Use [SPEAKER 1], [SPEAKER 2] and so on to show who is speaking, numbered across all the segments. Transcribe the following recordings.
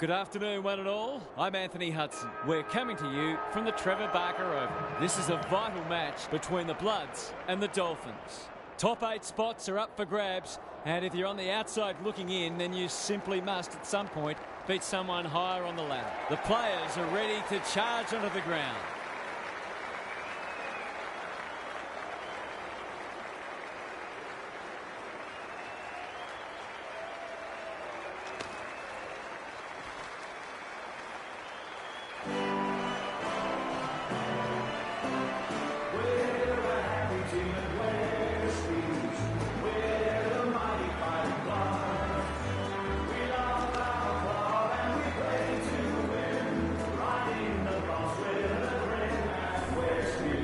[SPEAKER 1] Good afternoon, one and all. I'm Anthony Hudson. We're coming to you from the Trevor Barker Oval. This is a vital match between the Bloods and the Dolphins. Top 8 spots are up for grabs, and if you're on the outside looking in, then you simply must, at some point, beat someone higher on the ladder. The players are ready to charge onto the ground.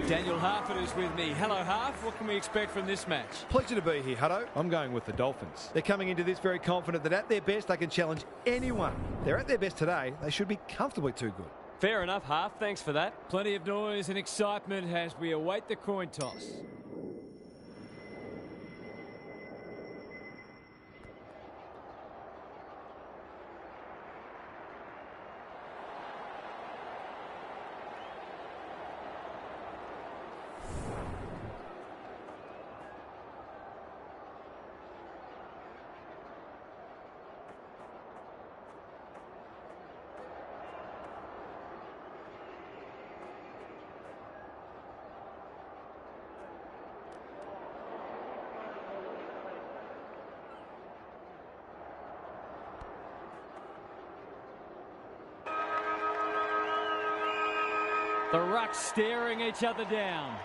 [SPEAKER 1] Daniel Harford is with me. Hello, Harf. What can we expect from this match?
[SPEAKER 2] Pleasure to be here, Hutto. I'm going with the Dolphins. They're coming into this very confident that at their best they can challenge anyone. They're at their best today. They should be comfortably too good.
[SPEAKER 1] Fair enough, Harf. Thanks for that. Plenty of noise and excitement as we await the coin toss. The rucks staring each other down.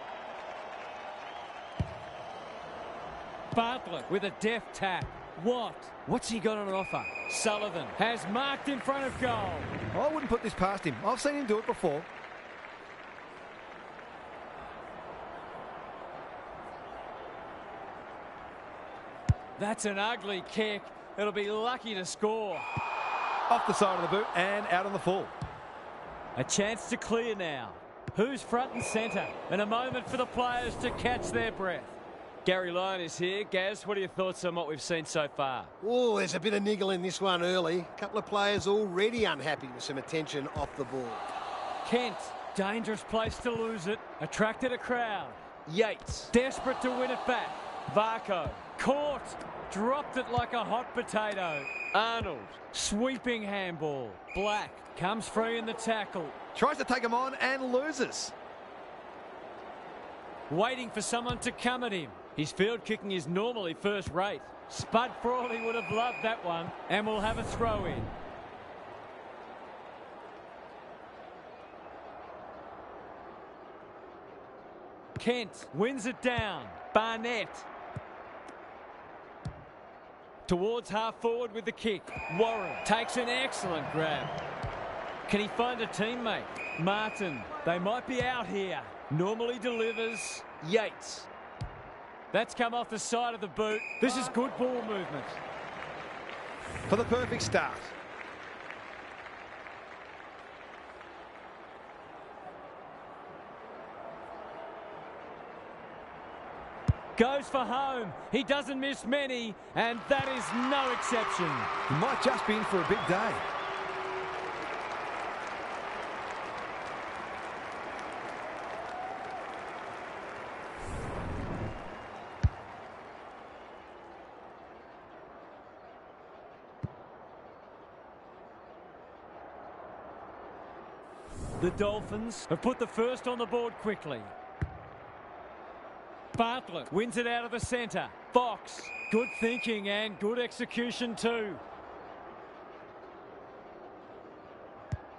[SPEAKER 1] Bartlett with a deft tap. What's he got on offer? Sullivan has marked in front of goal.
[SPEAKER 2] I wouldn't put this past him. I've seen him do it before.
[SPEAKER 1] That's an ugly kick. It'll be lucky to score.
[SPEAKER 2] Off the side of the boot and out on the full.
[SPEAKER 1] A chance to clear now. Who's front and centre? And a moment for the players to catch their breath. Gary Lyon is here. Gaz, what are your thoughts on what we've seen so far?
[SPEAKER 3] Oh, there's a bit of niggle in this one early. A couple of players already unhappy with some attention off the ball.
[SPEAKER 1] Kent, dangerous place to lose it. Attracted a crowd. Yates, desperate to win it back. Varco, caught. Dropped it like a hot potato. Arnold, sweeping handball. Black comes free in the tackle.
[SPEAKER 2] Tries to take him on and loses.
[SPEAKER 1] Waiting for someone to come at him. His field kicking is normally first rate. Spud Frawley would have loved that one, and we'll have a throw in. Kent wins it down. Barnett. Towards half forward with the kick. Warren takes an excellent grab. Can he find a teammate? Martin. They might be out here. Normally delivers. Yates. That's come off the side of the boot. This is good ball movement.
[SPEAKER 2] For the perfect start.
[SPEAKER 1] Goes for home. He doesn't miss many, and that is no exception.
[SPEAKER 2] He might just be in for a big day.
[SPEAKER 1] The Dolphins have put the first on the board quickly. Bartlett wins it out of the centre. Fox, good thinking and good execution too.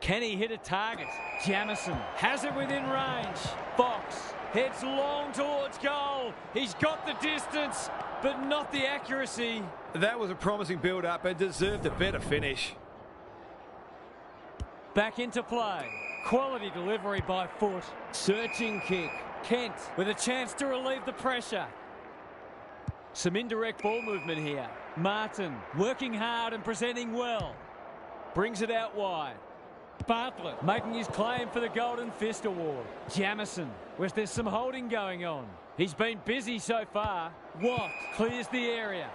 [SPEAKER 1] Can he hit a target? Jamison has it within range. Fox heads long towards goal. He's got the distance, but not the accuracy.
[SPEAKER 2] That was a promising build-up and deserved a better finish.
[SPEAKER 1] Back into play. Quality delivery by foot. Searching kick. Kent with a chance to relieve the pressure. Some indirect ball movement here. Martin working hard and presenting well. Brings it out wide. Bartlett making his claim for the Golden Fist Award. Jamison, where there's some holding going on. He's been busy so far. Watt clears the area.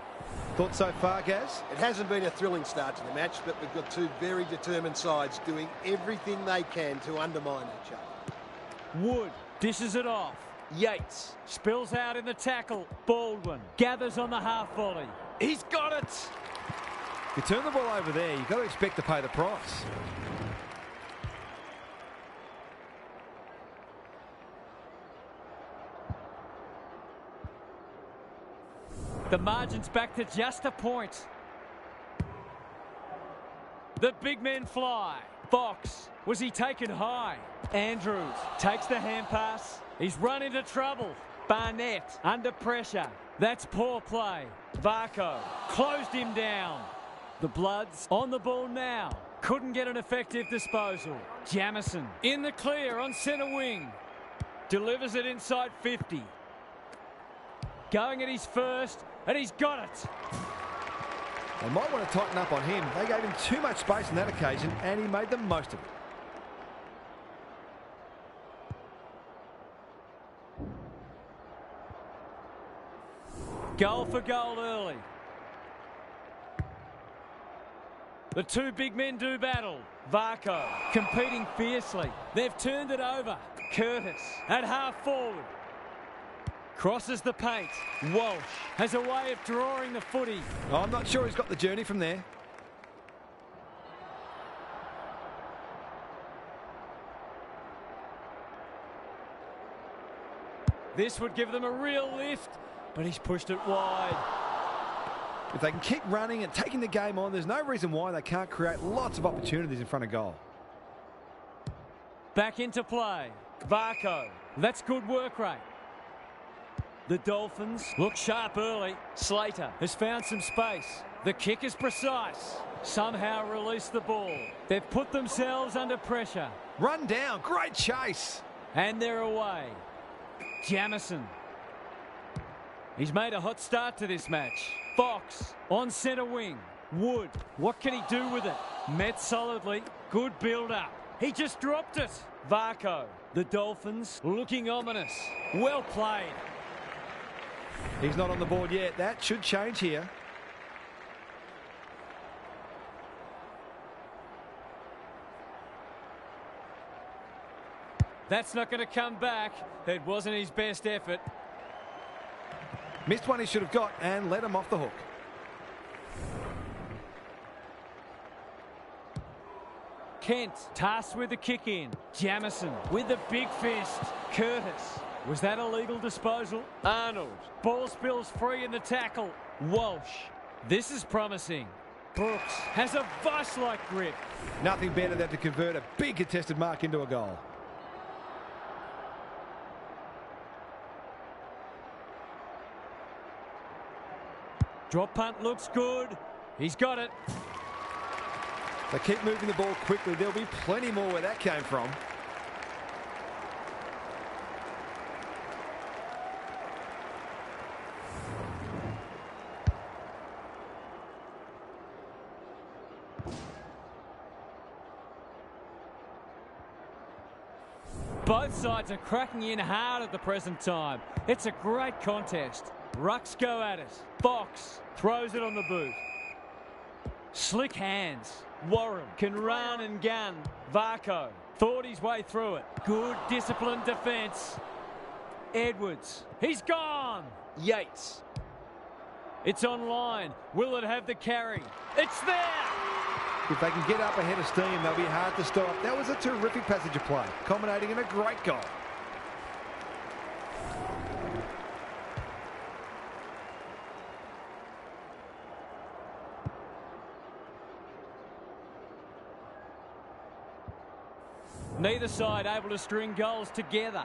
[SPEAKER 2] Thoughts so far, Gaz?
[SPEAKER 3] It hasn't been a thrilling start to the match, but we've got two very determined sides doing everything they can to undermine each other.
[SPEAKER 1] Wood dishes it off. Yates spills out in the tackle. Baldwin gathers on the half volley. He's got it.
[SPEAKER 2] If you turn the ball over there, you've got to expect to pay the price.
[SPEAKER 1] The margin's back to just a point. The big men fly. Fox, was he taken high? Andrews takes the hand pass. He's run into trouble. Barnett under pressure. That's poor play. Varco closed him down. The Bloods on the ball now. Couldn't get an effective disposal. Jamison in the clear on centre wing. Delivers it inside 50. Going at his first, and he's got it.
[SPEAKER 2] They might want to tighten up on him. They gave him too much space on that occasion, and he made the most of it.
[SPEAKER 1] Goal for goal early. The two big men do battle. Varco competing fiercely. They've turned it over. Curtis at half forward. Crosses the paint. Walsh has a way of drawing the footy.
[SPEAKER 2] Oh, I'm not sure he's got the journey from there.
[SPEAKER 1] This would give them a real lift, but he's pushed it wide.
[SPEAKER 2] If they can keep running and taking the game on, there's no reason why they can't create lots of opportunities in front of goal.
[SPEAKER 1] Back into play. Varco. That's good work rate. The Dolphins look sharp early. Slater has found some space. The kick is precise. Somehow release the ball. They've put themselves under pressure.
[SPEAKER 2] Run down. Great chase.
[SPEAKER 1] And they're away. Jamison. He's made a hot start to this match. Fox on centre wing. Wood. What can he do with it? Met solidly. Good build-up. He just dropped it. Varco. The Dolphins looking ominous. Well played.
[SPEAKER 2] He's not on the board yet. That should change here.
[SPEAKER 1] That's not going to come back. It wasn't his best effort.
[SPEAKER 2] Missed one he should have got and let him off the hook.
[SPEAKER 1] Kent tasked with the kick in. Jamison with the big fist. Curtis. Was that a legal disposal? Arnold. Ball spills free in the tackle. Walsh. This is promising. Brooks has a vice-like grip.
[SPEAKER 2] Nothing better than to convert a big contested mark into a goal.
[SPEAKER 1] Drop punt looks good. He's got it.
[SPEAKER 2] They keep moving the ball quickly. There'll be plenty more where that came from.
[SPEAKER 1] Both sides are cracking in hard at the present time. It's a great contest. Rucks go at it. Fox throws it on the boot. Slick hands. Warren can run and gun. Varco thought his way through it. Good disciplined defence. Edwards. He's gone. Yates. It's online. Will it have the carry? It's there.
[SPEAKER 2] If they can get up ahead of steam, they'll be hard to stop. That was a terrific passage of play, culminating in a great goal.
[SPEAKER 1] Neither side able to string goals together.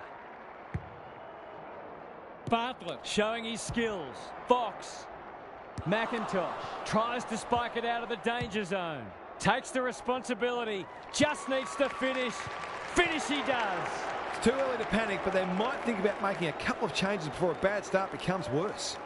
[SPEAKER 1] Bartlett showing his skills. Fox. McIntosh tries to spike it out of the danger zone. Takes the responsibility. Just needs to finish. Finish he does.
[SPEAKER 2] It's too early to panic, but they might think about making a couple of changes before a bad start becomes worse.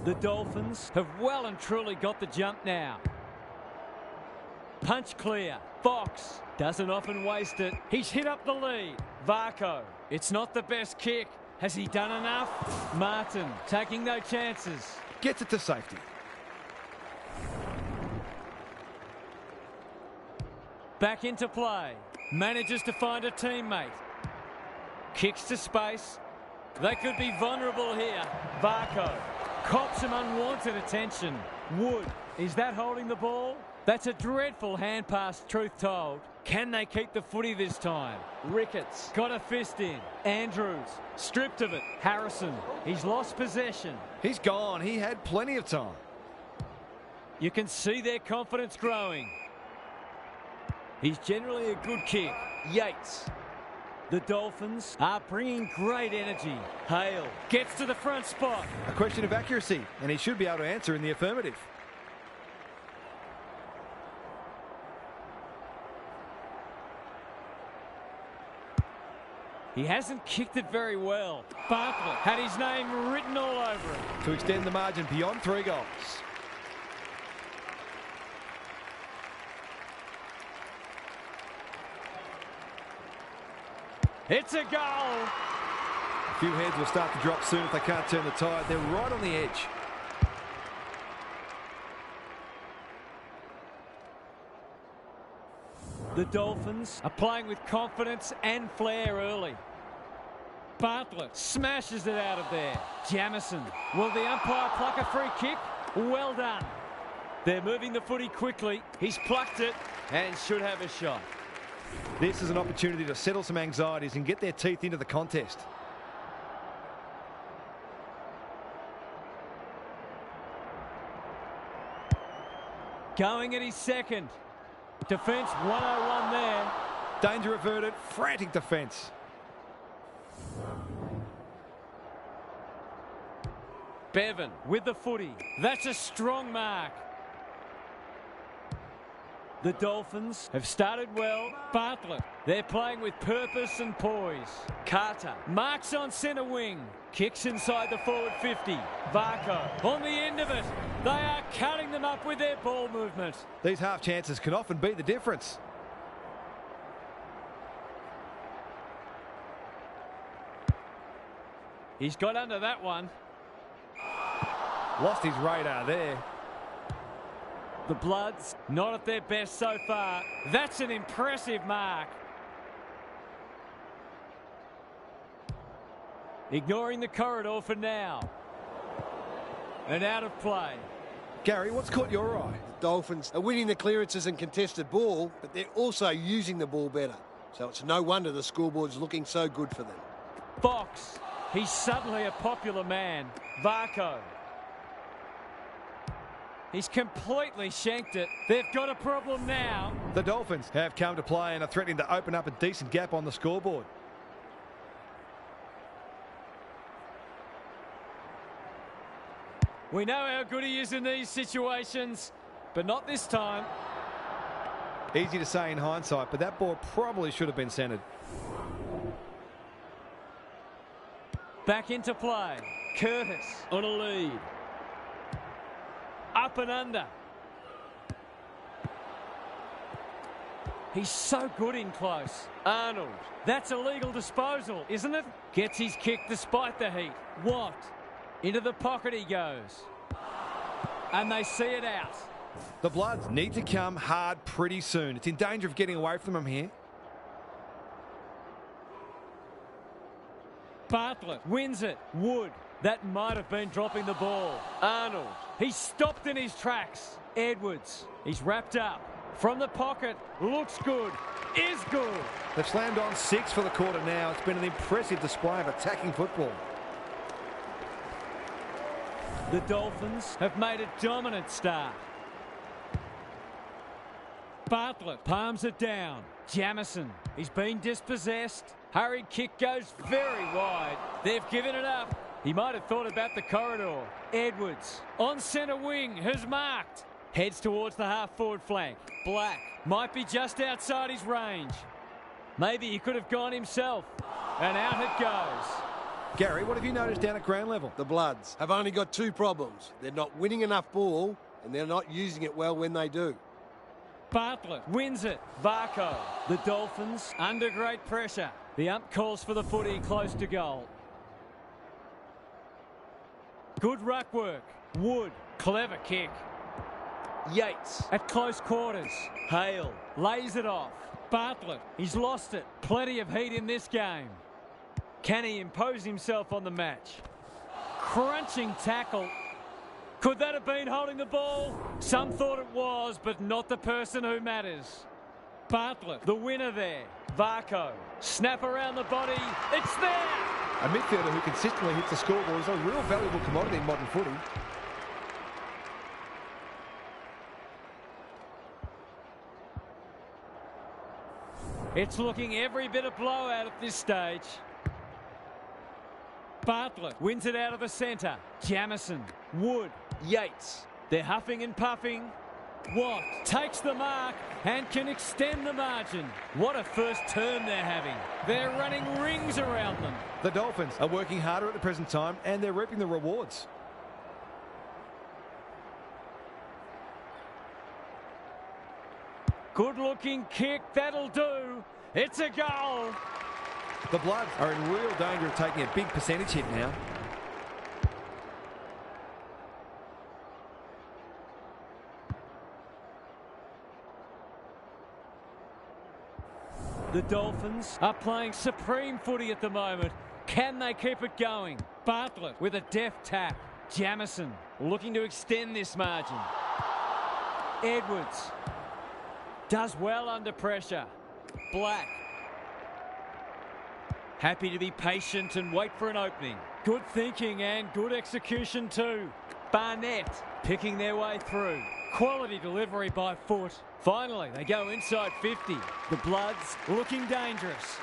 [SPEAKER 1] The Dolphins have well and truly got the jump now. Punch clear. Fox doesn't often waste it. He's hit up the lead. Varco. It's not the best kick. Has he done enough? Martin taking no chances.
[SPEAKER 2] Gets it to safety.
[SPEAKER 1] Back into play. Manages to find a teammate. Kicks to space. They could be vulnerable here. Varco cops some unwanted attention. Wood. Is that holding the ball? That's a dreadful hand pass, truth told. Can they keep the footy this time? Ricketts got a fist in. Andrews stripped of it. Harrison, he's lost possession.
[SPEAKER 2] He's gone. He had plenty of time.
[SPEAKER 1] You can see their confidence growing. He's generally a good kick. Yates. The Dolphins are bringing great energy. Hale gets to the front spot.
[SPEAKER 2] A question of accuracy, and he should be able to answer in the affirmative.
[SPEAKER 1] He hasn't kicked it very well. Bartlett had his name written all over it.
[SPEAKER 2] To extend the margin beyond 3 goals.
[SPEAKER 1] It's a goal.
[SPEAKER 2] A few heads will start to drop soon if they can't turn the tide. They're right on the edge.
[SPEAKER 1] The Dolphins are playing with confidence and flair early. Bartlett smashes it out of there. Jamison. Will the umpire pluck a free kick? Well done. They're moving the footy quickly. He's plucked it and should have a shot.
[SPEAKER 2] This is an opportunity to settle some anxieties and get their teeth into the contest.
[SPEAKER 1] Going at his second. Defence 101 there.
[SPEAKER 2] Danger averted. Frantic defence.
[SPEAKER 1] Bevan with the footy. That's a strong mark. The Dolphins have started well. Bartlett, they're playing with purpose and poise. Carter marks on centre wing. Kicks inside the forward 50. Varco on the end of it. They are cutting them up with their ball movement.
[SPEAKER 2] These half chances can often be the difference.
[SPEAKER 1] He's got under that one.
[SPEAKER 2] Lost his radar there.
[SPEAKER 1] The Bloods not at their best so far. That's an impressive mark. Ignoring the corridor for now. And out of play.
[SPEAKER 2] Gary, what's caught your eye?
[SPEAKER 3] The Dolphins are winning the clearances and contested ball, but they're also using the ball better. So it's no wonder the scoreboard's looking so good for them.
[SPEAKER 1] Fox. He's suddenly a popular man. Varco. He's completely shanked it. They've got a problem now.
[SPEAKER 2] The Dolphins have come to play and are threatening to open up a decent gap on the scoreboard.
[SPEAKER 1] We know how good he is in these situations, but not this time.
[SPEAKER 2] Easy to say in hindsight, but that ball probably should have been centred.
[SPEAKER 1] Back into play. Curtis on a lead. Up and under. He's so good in close. Arnold. That's a legal disposal, isn't it? Gets his kick despite the heat. Watt. Into the pocket he goes. And they see it out.
[SPEAKER 2] The Bloods need to come hard pretty soon. It's in danger of getting away from them here.
[SPEAKER 1] Bartlett wins it. Wood. That might have been dropping the ball. Arnold. He's stopped in his tracks. Edwards. He's wrapped up. From the pocket. Looks good. Is good.
[SPEAKER 2] They've slammed on 6 for the quarter now. It's been an impressive display of attacking football.
[SPEAKER 1] The Dolphins have made a dominant start. Bartlett palms it down. Jamison. He's been dispossessed. Hurried kick goes very wide. They've given it up. He might have thought about the corridor. Edwards on centre wing has marked. Heads towards the half-forward flank. Black might be just outside his range. Maybe he could have gone himself. And out it goes.
[SPEAKER 2] Gary, what have you noticed down at ground level?
[SPEAKER 3] The Bloods have only got two problems. They're not winning enough ball and they're not using it well when they do.
[SPEAKER 1] Bartlett wins it. Varco. The Dolphins under great pressure. The ump calls for the footy close to goal. Good ruck work. Wood. Clever kick. Yates at close quarters. Hale lays it off. Bartlett, he's lost it. Plenty of heat in this game. Can he impose himself on the match? Crunching tackle. Could that have been holding the ball? Some thought it was, but not the person who matters. Bartlett, the winner there. Varco, snap around the body. It's there!
[SPEAKER 2] A midfielder who consistently hits the scoreboard is a real valuable commodity in modern footy.
[SPEAKER 1] It's looking every bit of blowout at this stage. Bartlett wins it out of the centre. Jamison, Wood, Yates. They're huffing and puffing. Watt takes the mark and can extend the margin. What a first turn they're having. They're running rings around them.
[SPEAKER 2] The Dolphins are working harder at the present time and they're reaping the rewards.
[SPEAKER 1] Good looking kick, that'll do. It's a goal.
[SPEAKER 2] The Bloods are in real danger of taking a big percentage hit now.
[SPEAKER 1] The Dolphins are playing supreme footy at the moment. Can they keep it going? Bartlett with a deft tap. Jamison looking to extend this margin. Edwards does well under pressure. Black happy to be patient and wait for an opening. Good thinking and good execution too. Barnett picking their way through. Quality delivery by foot. Finally, they go inside 50. The Bloods looking dangerous.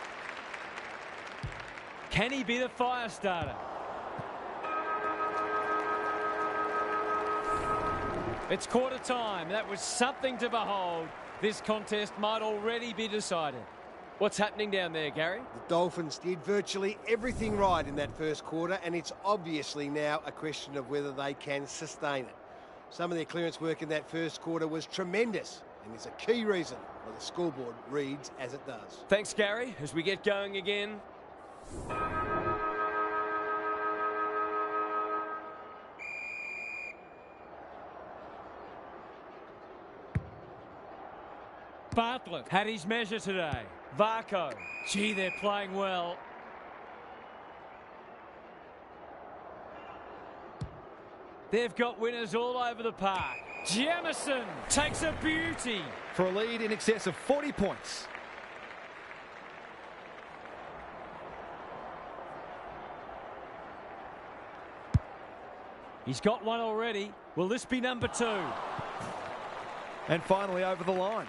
[SPEAKER 1] Can he be the fire starter? It's quarter time. That was something to behold. This contest might already be decided. What's happening down there, Gary?
[SPEAKER 3] The Dolphins did virtually everything right in that first quarter, and it's obviously now a question of whether they can sustain it. Some of their clearance work in that first quarter was tremendous, and it's a key reason why the scoreboard reads as it does.
[SPEAKER 1] Thanks, Gary. As we get going again. Bartlett had his measure today. Varco. Gee, they're playing well. They've got winners all over the park. Jamison takes a beauty.
[SPEAKER 2] For a lead in excess of 40 points.
[SPEAKER 1] He's got one already. Will this be number 2?
[SPEAKER 2] And finally over the line.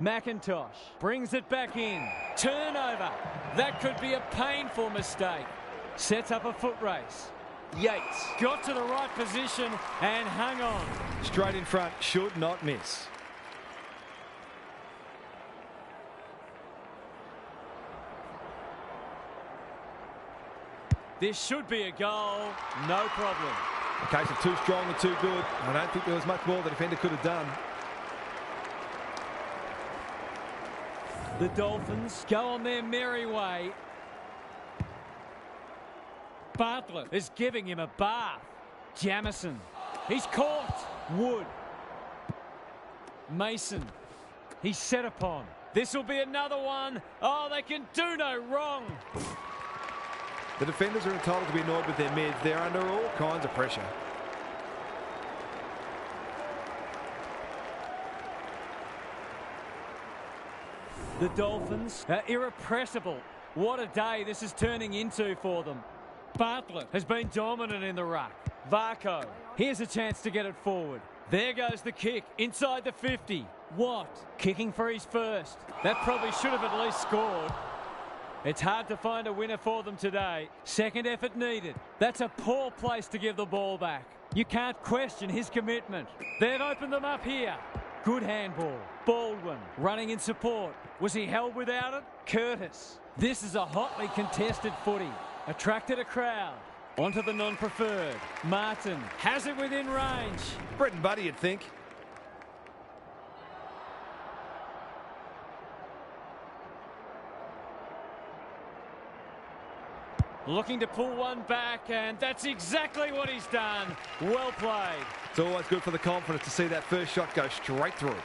[SPEAKER 1] McIntosh brings it back in. Turnover. That could be a painful mistake. Sets up a foot race. Yates got to the right position and hung on.
[SPEAKER 2] Straight in front, should not miss.
[SPEAKER 1] This should be a goal. No problem.
[SPEAKER 2] A case of too strong and too good. I don't think there was much more the defender could have done.
[SPEAKER 1] The Dolphins go on their merry way. Bartlett is giving him a bath. Jamison. He's caught. Wood. Mason. He's set upon. This will be another one. Oh, they can do no wrong.
[SPEAKER 2] The defenders are entitled to be annoyed with their mids. They're under all kinds of pressure.
[SPEAKER 1] The Dolphins are irrepressible. What a day this is turning into for them. Bartlett has been dominant in the ruck. Varco, here's a chance to get it forward. There goes the kick inside the 50. Watt kicking for his first. That probably should have at least scored. It's hard to find a winner for them today. Second effort needed. That's a poor place to give the ball back. You can't question his commitment. They've opened them up here. Good handball. Baldwin running in support. Was he held without it? Curtis. This is a hotly contested footy. Attracted a crowd. Onto the non-preferred. Martin has it within range.
[SPEAKER 2] Brett and Buddy, you'd think.
[SPEAKER 1] Looking to pull one back, and that's exactly what he's done. Well played.
[SPEAKER 2] It's always good for the confidence to see that first shot go straight through.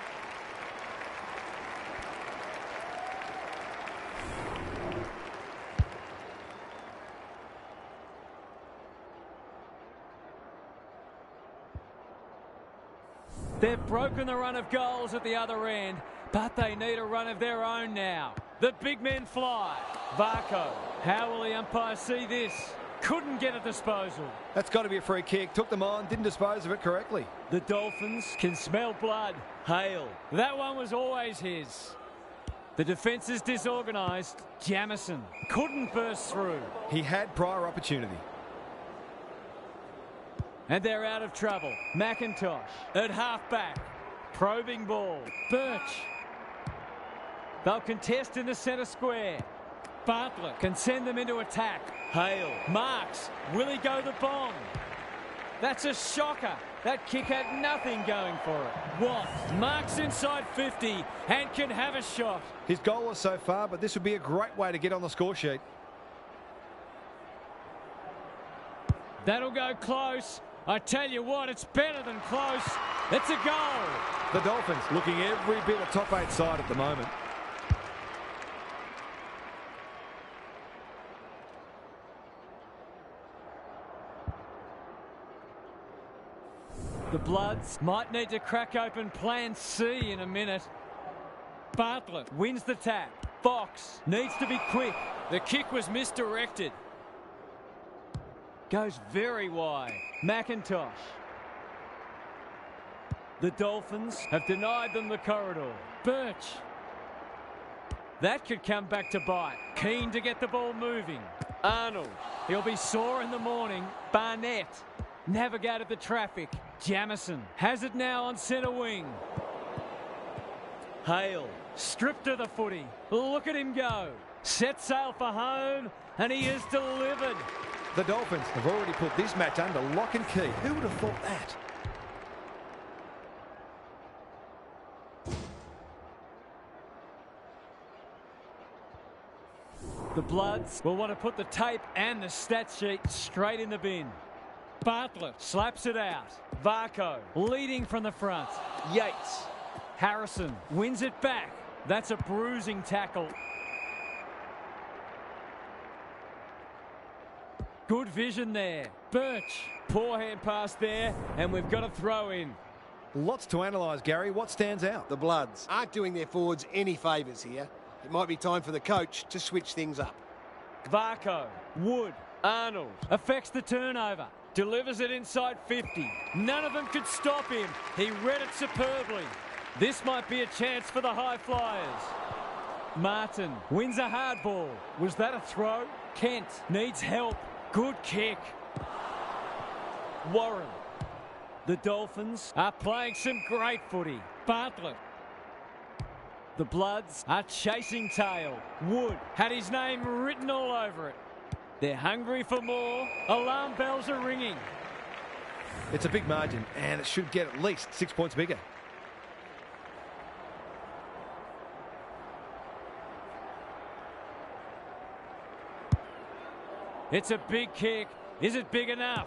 [SPEAKER 1] They've broken the run of goals at the other end, but they need a run of their own now. The big men fly. Varco. How will the umpire see this? Couldn't get a disposal.
[SPEAKER 2] That's got to be a free kick. Took them on, didn't dispose of it correctly.
[SPEAKER 1] The Dolphins can smell blood. Hale. That one was always his. The defence is disorganised. Jamison couldn't burst through.
[SPEAKER 2] He had prior opportunity.
[SPEAKER 1] And they're out of trouble. McIntosh at half-back. Probing ball. Birch. They'll contest in the centre square. Bartlett can send them into attack. Hale marks. Will he go the bomb? That's a shocker. That kick had nothing going for it. Watt marks inside 50 and can have a shot.
[SPEAKER 2] His goal was so far, but this would be a great way to get on the score sheet.
[SPEAKER 1] That'll go close. I tell you what, it's better than close. It's a goal.
[SPEAKER 2] The Dolphins looking every bit a top 8 side at the moment.
[SPEAKER 1] The Bloods might need to crack open plan C in a minute. Bartlett wins the tap. Fox needs to be quick. The kick was misdirected. Goes very wide. McIntosh. The Dolphins have denied them the corridor. Birch. That could come back to bite. Keen to get the ball moving. Arnold. He'll be sore in the morning. Barnett navigated the traffic. Jamison has it now on centre wing. Hale stripped of the footy. Look at him go. Set sail for home, and he is delivered.
[SPEAKER 2] The Dolphins have already put this match under lock and key. Who would have thought that?
[SPEAKER 1] The Bloods will want to put the tape and the stat sheet straight in the bin. Bartlett slaps it out. Varco leading from the front. Yates. Harrison wins it back. That's a bruising tackle. Good vision there. Birch. Poor hand pass there, and we've got a throw in.
[SPEAKER 2] Lots to analyse, Gary. What stands out?
[SPEAKER 3] The Bloods aren't doing their forwards any favours here. It might be time for the coach to switch things up.
[SPEAKER 1] Varco. Wood. Arnold affects the turnover. Delivers it inside 50. None of them could stop him. He read it superbly. This might be a chance for the high flyers. Martin wins a hard ball. Was that a throw? Kent needs help. Good kick. Warren. The Dolphins are playing some great footy. Bartlett. The Bloods are chasing tail. Wood had his name written all over it. They're hungry for more. Alarm bells are ringing.
[SPEAKER 2] It's a big margin, and it should get at least 6 points bigger.
[SPEAKER 1] It's a big kick. Is it big enough?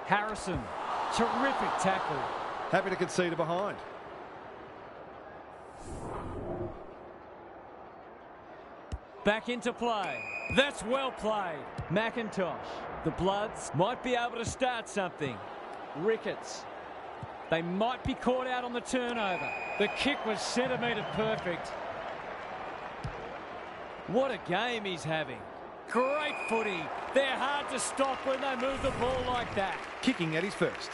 [SPEAKER 1] Harrison, terrific tackle.
[SPEAKER 2] Happy to concede a behind.
[SPEAKER 1] Back into play. That's well played. McIntosh. The Bloods might be able to start something. Ricketts. They might be caught out on the turnover. The kick was centimetre perfect. What a game he's having. Great footy. They're hard to stop when they move the ball like that.
[SPEAKER 2] Kicking at his first.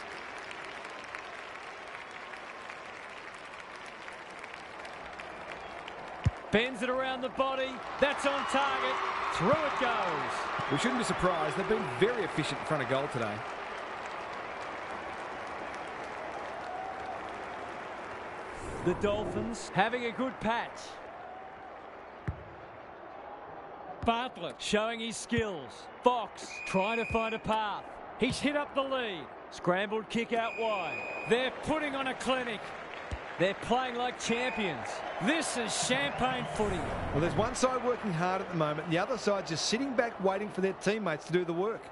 [SPEAKER 1] Bends it around the body. That's on target. Through it goes.
[SPEAKER 2] We shouldn't be surprised. They've been very efficient in front of goal today.
[SPEAKER 1] The Dolphins having a good patch. Bartlett showing his skills. Fox trying to find a path. He's hit up the lead. Scrambled kick out wide. They're putting on a clinic. They're playing like champions. This is champagne footy.
[SPEAKER 2] Well, there's one side working hard at the moment, and the other side just sitting back waiting for their teammates to do the work.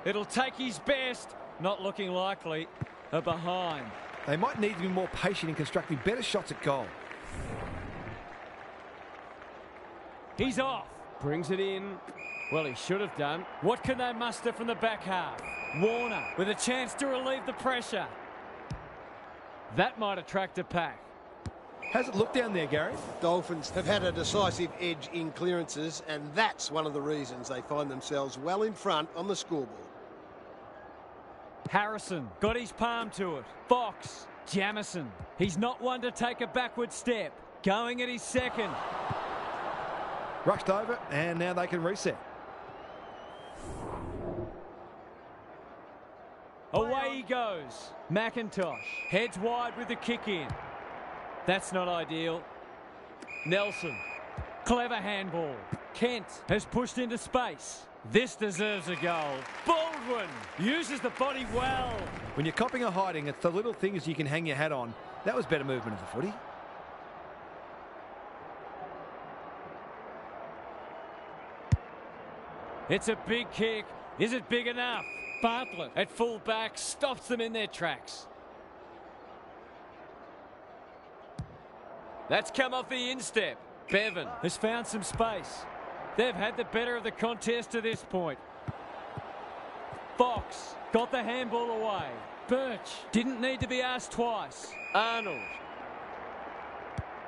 [SPEAKER 1] It'll take his best. Not looking likely. A behind.
[SPEAKER 2] They might need to be more patient in constructing better shots at goal.
[SPEAKER 1] He's off. Brings it in. Well, he should have done. What can they muster from the back half? Warner with a chance to relieve the pressure. That might attract a pack.
[SPEAKER 2] How's it look down there, Gary?
[SPEAKER 3] Dolphins have had a decisive edge in clearances, and that's one of the reasons they find themselves well in front on the scoreboard.
[SPEAKER 1] Harrison got his palm to it. Fox, Jamison. He's not one to take a backward step. Going at his second.
[SPEAKER 2] Rushed over, and now they can reset.
[SPEAKER 1] Away he goes. McIntosh heads wide with the kick in. That's not ideal. Nelson. Clever handball. Kent has pushed into space. This deserves a goal. Baldwin uses the body well.
[SPEAKER 2] When you're copping or hiding, it's the little things you can hang your hat on. That was better movement of the footy.
[SPEAKER 1] It's a big kick. Is it big enough? Bartlett at full back stops them in their tracks. That's come off the instep. Bevan has found some space. They've had the better of the contest to this point. Fox got the handball away. Birch didn't need to be asked twice. Arnold.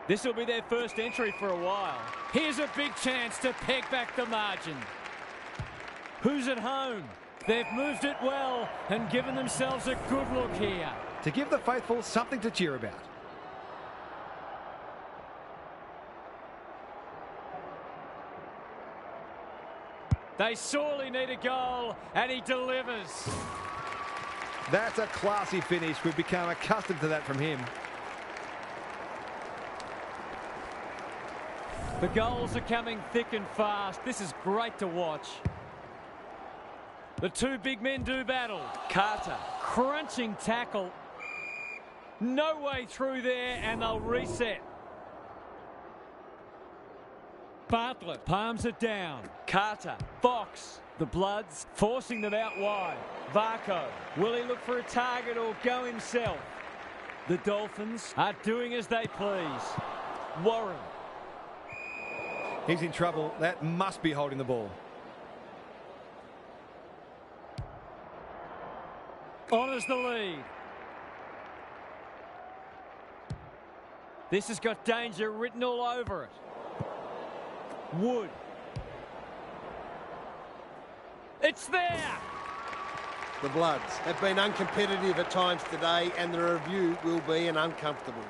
[SPEAKER 1] This will be their first entry for a while. Here's a big chance to peg back the margin. Who's at home? They've moved it well and given themselves a good look here.
[SPEAKER 2] To give the faithful something to cheer about.
[SPEAKER 1] They sorely need a goal, and he delivers.
[SPEAKER 2] That's a classy finish. We've become accustomed to that from him.
[SPEAKER 1] The goals are coming thick and fast. This is great to watch. The two big men do battle. Carter, crunching tackle. No way through there, and they'll reset. Bartlett palms it down. Carter, Fox, the Bloods forcing them out wide. Varco, will he look for a target or go himself? The Dolphins are doing as they please. Warren.
[SPEAKER 2] He's in trouble. That must be holding the ball.
[SPEAKER 1] Honours the lead. This has got danger written all over it. Wood. It's there!
[SPEAKER 3] The Bloods have been uncompetitive at times today, and the review will be an uncomfortable one.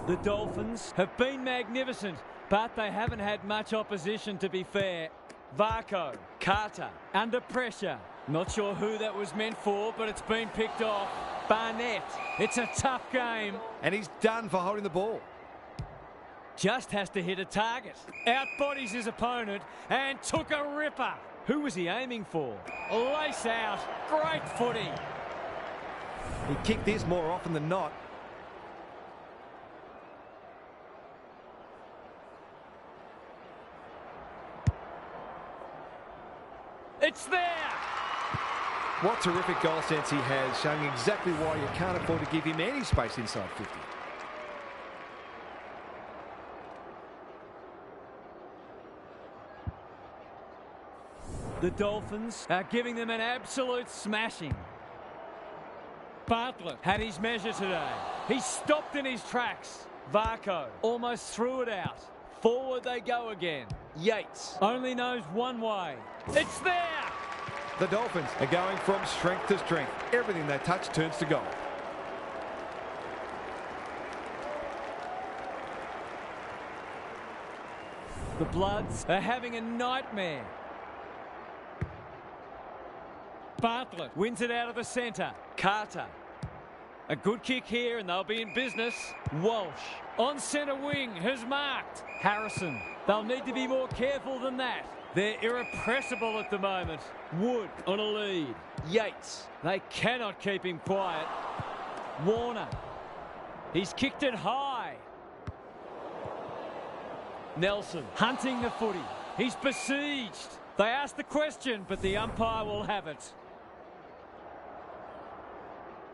[SPEAKER 1] The Dolphins have been magnificent, but they haven't had much opposition, to be fair. Varco, Carter, under pressure. Not sure who that was meant for, but it's been picked off. Barnett, it's a tough game.
[SPEAKER 2] And he's done for holding the ball.
[SPEAKER 1] Just has to hit a target. Outbodies his opponent and took a ripper. Who was he aiming for? Lace out. Great footy.
[SPEAKER 2] He kicked this more often than not.
[SPEAKER 1] It's there!
[SPEAKER 2] What terrific goal sense he has, showing exactly why you can't afford to give him any space inside 50.
[SPEAKER 1] The Dolphins are giving them an absolute smashing. Bartlett had his measure today. He stopped in his tracks. Varco almost threw it out. Forward they go again. Yates only knows one way. It's there!
[SPEAKER 2] The Dolphins are going from strength to strength. Everything they touch turns to gold.
[SPEAKER 1] The Bloods are having a nightmare. Bartlett wins it out of the centre. Carter. A good kick here and they'll be in business. Walsh on centre wing has marked. Harrison. They'll need to be more careful than that. They're irrepressible at the moment. Wood on a lead. Yates. They cannot keep him quiet. Warner. He's kicked it high. Nelson hunting the footy. He's besieged. They asked the question, but the umpire will have it.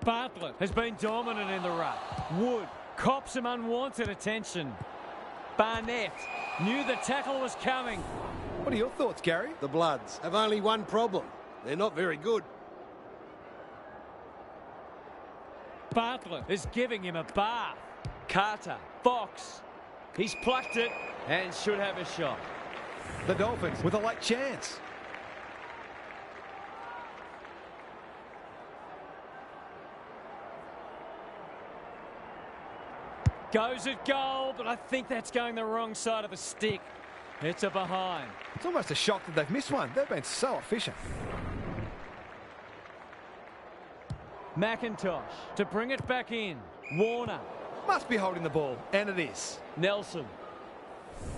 [SPEAKER 1] Bartlett has been dominant in the ruck. Wood cops some unwanted attention. Barnett knew the tackle was coming.
[SPEAKER 2] What are your thoughts, Gary?
[SPEAKER 3] The Bloods have only one problem. They're not very good.
[SPEAKER 1] Bartlett is giving him a bath. Carter. Fox. He's plucked it and should have a shot.
[SPEAKER 2] The Dolphins with a late chance.
[SPEAKER 1] Goes at goal, but I think that's going the wrong side of the stick. It's a behind.
[SPEAKER 2] It's almost a shock that they've missed one. They've been so efficient.
[SPEAKER 1] McIntosh to bring it back in. Warner.
[SPEAKER 2] Must be holding the ball, and it is.
[SPEAKER 1] Nelson.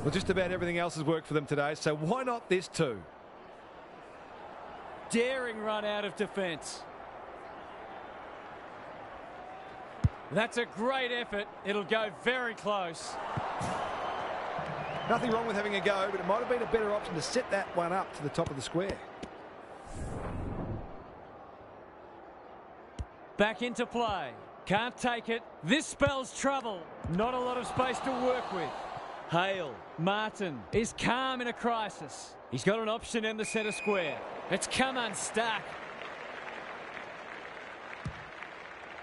[SPEAKER 2] Well, just about everything else has worked for them today, so why not this too?
[SPEAKER 1] Daring run out of defence. That's a great effort. It'll go very close.
[SPEAKER 2] Nothing wrong with having a go, but it might have been a better option to set that one up to the top of the square.
[SPEAKER 1] Back into play. Can't take it. This spells trouble. Not a lot of space to work with. Hale. Martin is calm in a crisis. He's got an option in the centre square. It's come unstuck.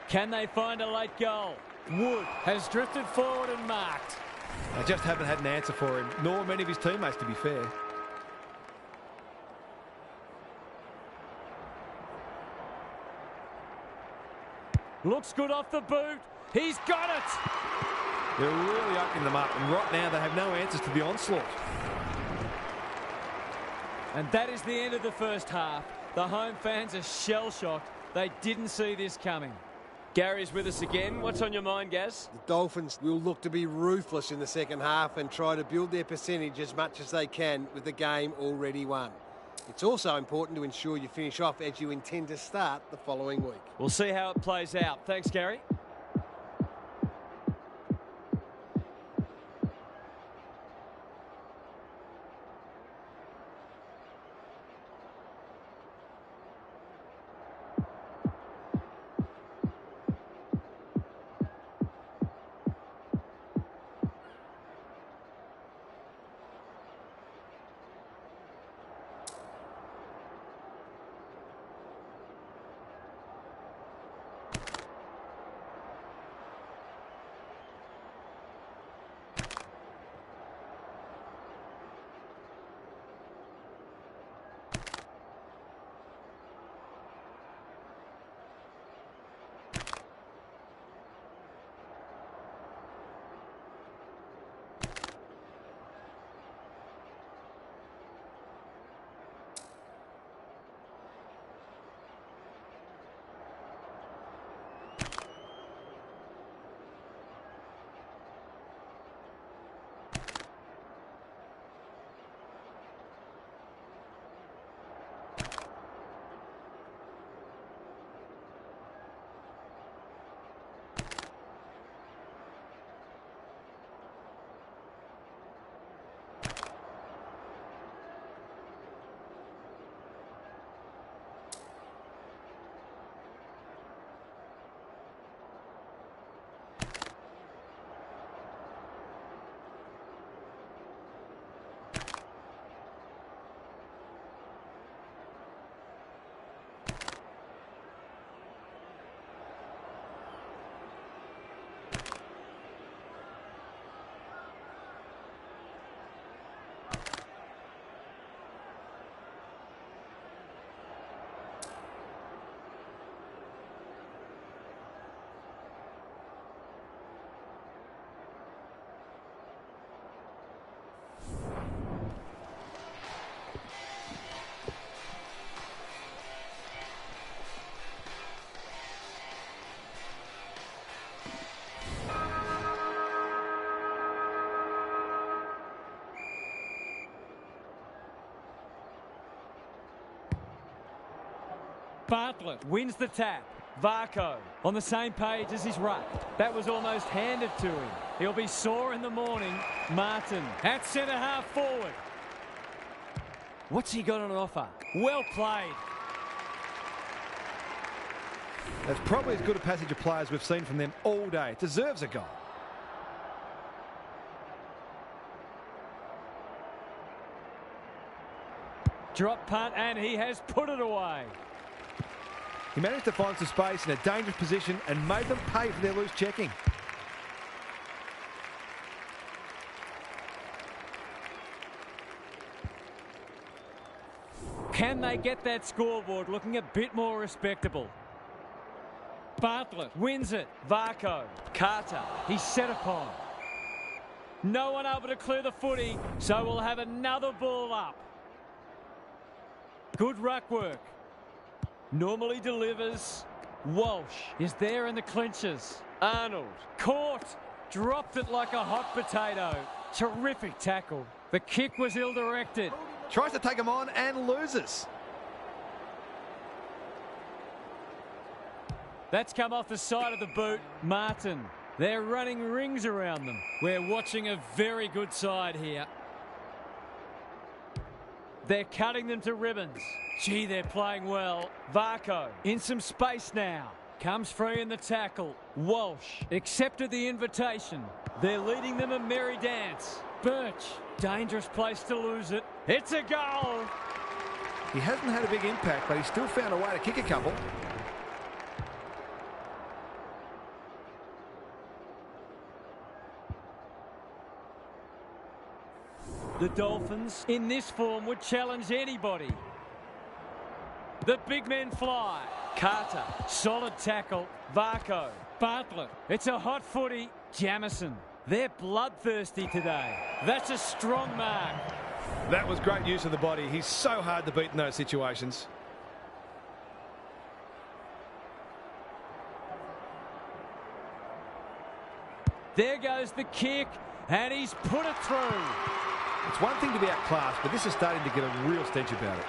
[SPEAKER 1] Can they find a late goal? Wood has drifted forward and marked.
[SPEAKER 2] They just haven't had an answer for him, nor many of his teammates, to be fair.
[SPEAKER 1] Looks good off the boot. He's got it.
[SPEAKER 2] They're really opening them up, and right now they have no answers to the onslaught.
[SPEAKER 1] And that is the end of the first half. The home fans are shell-shocked. They didn't see this coming. Gary's with us again. What's on your mind, Gaz?
[SPEAKER 3] The Dolphins will look to be ruthless in the second half and try to build their percentage as much as they can with the game already won. It's also important to ensure you finish off as you intend to start the following week.
[SPEAKER 1] We'll see how it plays out. Thanks, Gary. Bartlett wins the tap. Varco on the same page as his ruck. That was almost handed to him. He'll be sore in the morning. Martin at centre half forward. What's he got on offer? Well played.
[SPEAKER 2] That's probably as good a passage of players we've seen from them all day. It deserves a goal.
[SPEAKER 1] Drop punt, and he has put it away.
[SPEAKER 2] He managed to find some space in a dangerous position and made them pay for their loose checking.
[SPEAKER 1] Can they get that scoreboard looking a bit more respectable? Bartlett wins it. Varco. Carter. He's set upon. No one able to clear the footy, so we'll have another ball up. Good ruck work. Normally delivers. Walsh is there in the clinches. Arnold. Caught. Dropped it like a hot potato. Terrific tackle. The kick was ill-directed.
[SPEAKER 2] Tries to take him on and loses.
[SPEAKER 1] That's come off the side of the boot. Martin. They're running rings around them. We're watching a very good side here. They're cutting them to ribbons. Gee, they're playing well. Varco in some space now. Comes free in the tackle. Walsh accepted the invitation. They're leading them a merry dance. Birch. Dangerous place to lose it. It's a goal.
[SPEAKER 2] He hasn't had a big impact, but he's still found a way to kick a couple.
[SPEAKER 1] The Dolphins, in this form, would challenge anybody. The big men fly. Carter, solid tackle. Varco, Bartlett. It's a hot footy. Jamison. They're bloodthirsty today. That's a strong mark.
[SPEAKER 2] That was great use of the body. He's so hard to beat in those situations.
[SPEAKER 1] There goes the kick, and he's put it through.
[SPEAKER 2] It's one thing to be outclassed, but this is starting to get a real stench about it.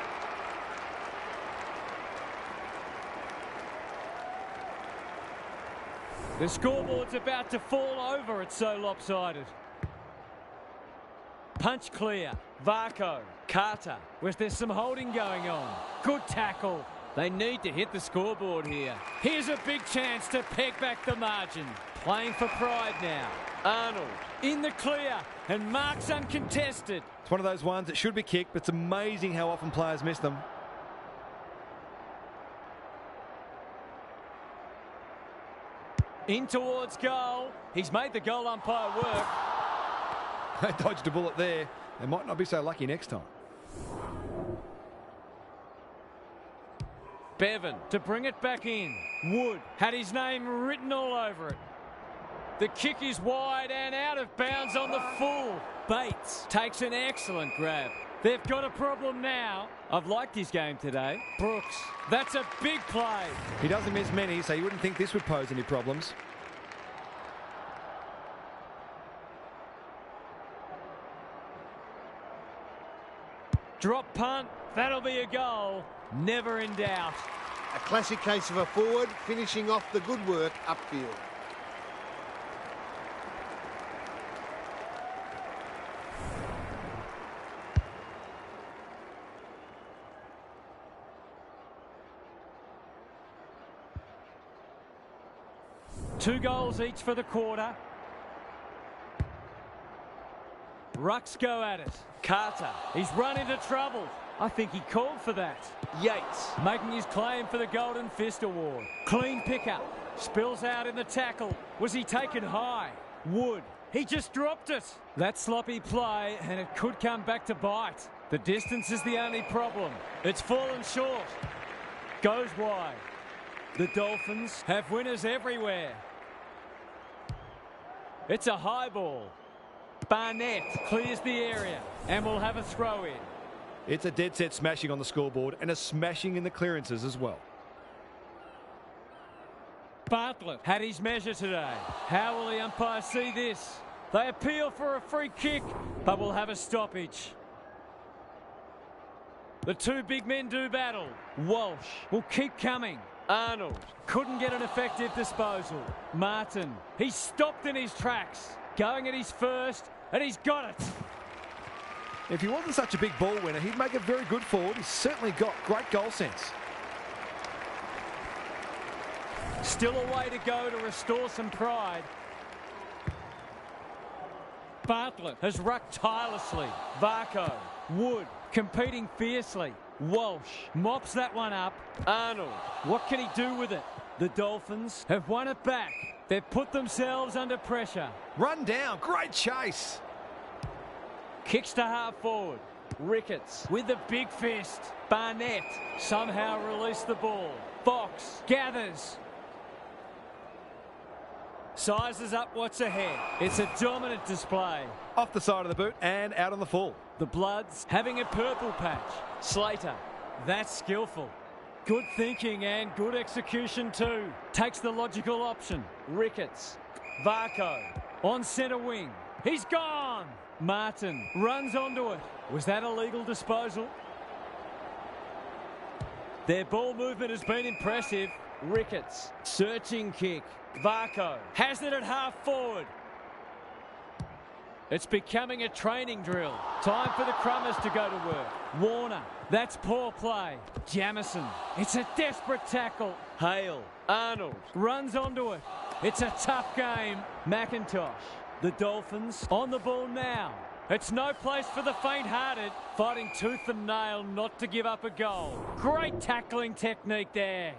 [SPEAKER 1] The scoreboard's about to fall over. It's so lopsided. Punch clear. Varco. Carter. Was there some holding going on? Good tackle. They need to hit the scoreboard here. Here's a big chance to peg back the margin. Playing for pride now. Arnold in the clear and marks uncontested.
[SPEAKER 2] It's one of those ones that should be kicked, but it's amazing how often players miss them.
[SPEAKER 1] In towards goal. He's made the goal umpire work.
[SPEAKER 2] They dodged a bullet there. They might not be so lucky next time.
[SPEAKER 1] Bevan to bring it back in. Wood had his name written all over it. The kick is wide and out of bounds on the full. Bates takes an excellent grab. They've got a problem now. I've liked his game today. Brooks, that's a big play.
[SPEAKER 2] He doesn't miss many, so you wouldn't think this would pose any problems.
[SPEAKER 1] Drop punt, that'll be a goal. Never in doubt.
[SPEAKER 3] A classic case of a forward finishing off the good work upfield.
[SPEAKER 1] Two goals each for the quarter. Rucks go at it. Carter, he's run into trouble. I think he called for that. Yates making his claim for the Golden Fist Award. Clean pickup. Spills out in the tackle. Was he taken high? Wood, he just dropped it. That sloppy play, and it could come back to bite. The distance is the only problem. It's fallen short. Goes wide. The Dolphins have winners everywhere. It's a high ball. Barnett clears the area and will have a throw in.
[SPEAKER 2] It's a dead set smashing on the scoreboard and a smashing in the clearances as well.
[SPEAKER 1] Bartlett had his measure today. How will the umpire see this? They appeal for a free kick, but will have a stoppage. The two big men do battle. Walsh will keep coming. Arnold couldn't get an effective disposal. Martin, he's stopped in his tracks. Going at his first, and he's got it.
[SPEAKER 2] If he wasn't such a big ball winner, he'd make a very good forward. He's certainly got great goal sense.
[SPEAKER 1] Still a way to go to restore some pride. Bartlett has rucked tirelessly. Varco, Wood, competing fiercely. Walsh mops that one up. Arnold, what can he do with it? The Dolphins have won it back. They've put themselves under pressure.
[SPEAKER 2] Run down, great chase.
[SPEAKER 1] Kicks to half forward. Ricketts with the big fist. Barnett somehow released the ball. Fox gathers. Sizes up what's ahead. It's a dominant display.
[SPEAKER 2] Off the side of the boot and out on the full.
[SPEAKER 1] The Bloods having a purple patch. Slater, that's skillful. Good thinking and good execution too. Takes the logical option. Ricketts. Varco on centre wing. He's gone. Martin runs onto it. Was that a legal disposal? Their ball movement has been impressive. Ricketts, searching kick. Varco has it at half forward. It's becoming a training drill. Time for the Crummers to go to work. Warner, that's poor play. Jamison, it's a desperate tackle. Hale, Arnold runs onto it. It's a tough game. McIntosh, the Dolphins on the ball now. It's no place for the faint-hearted, fighting tooth and nail not to give up a goal. Great tackling technique there.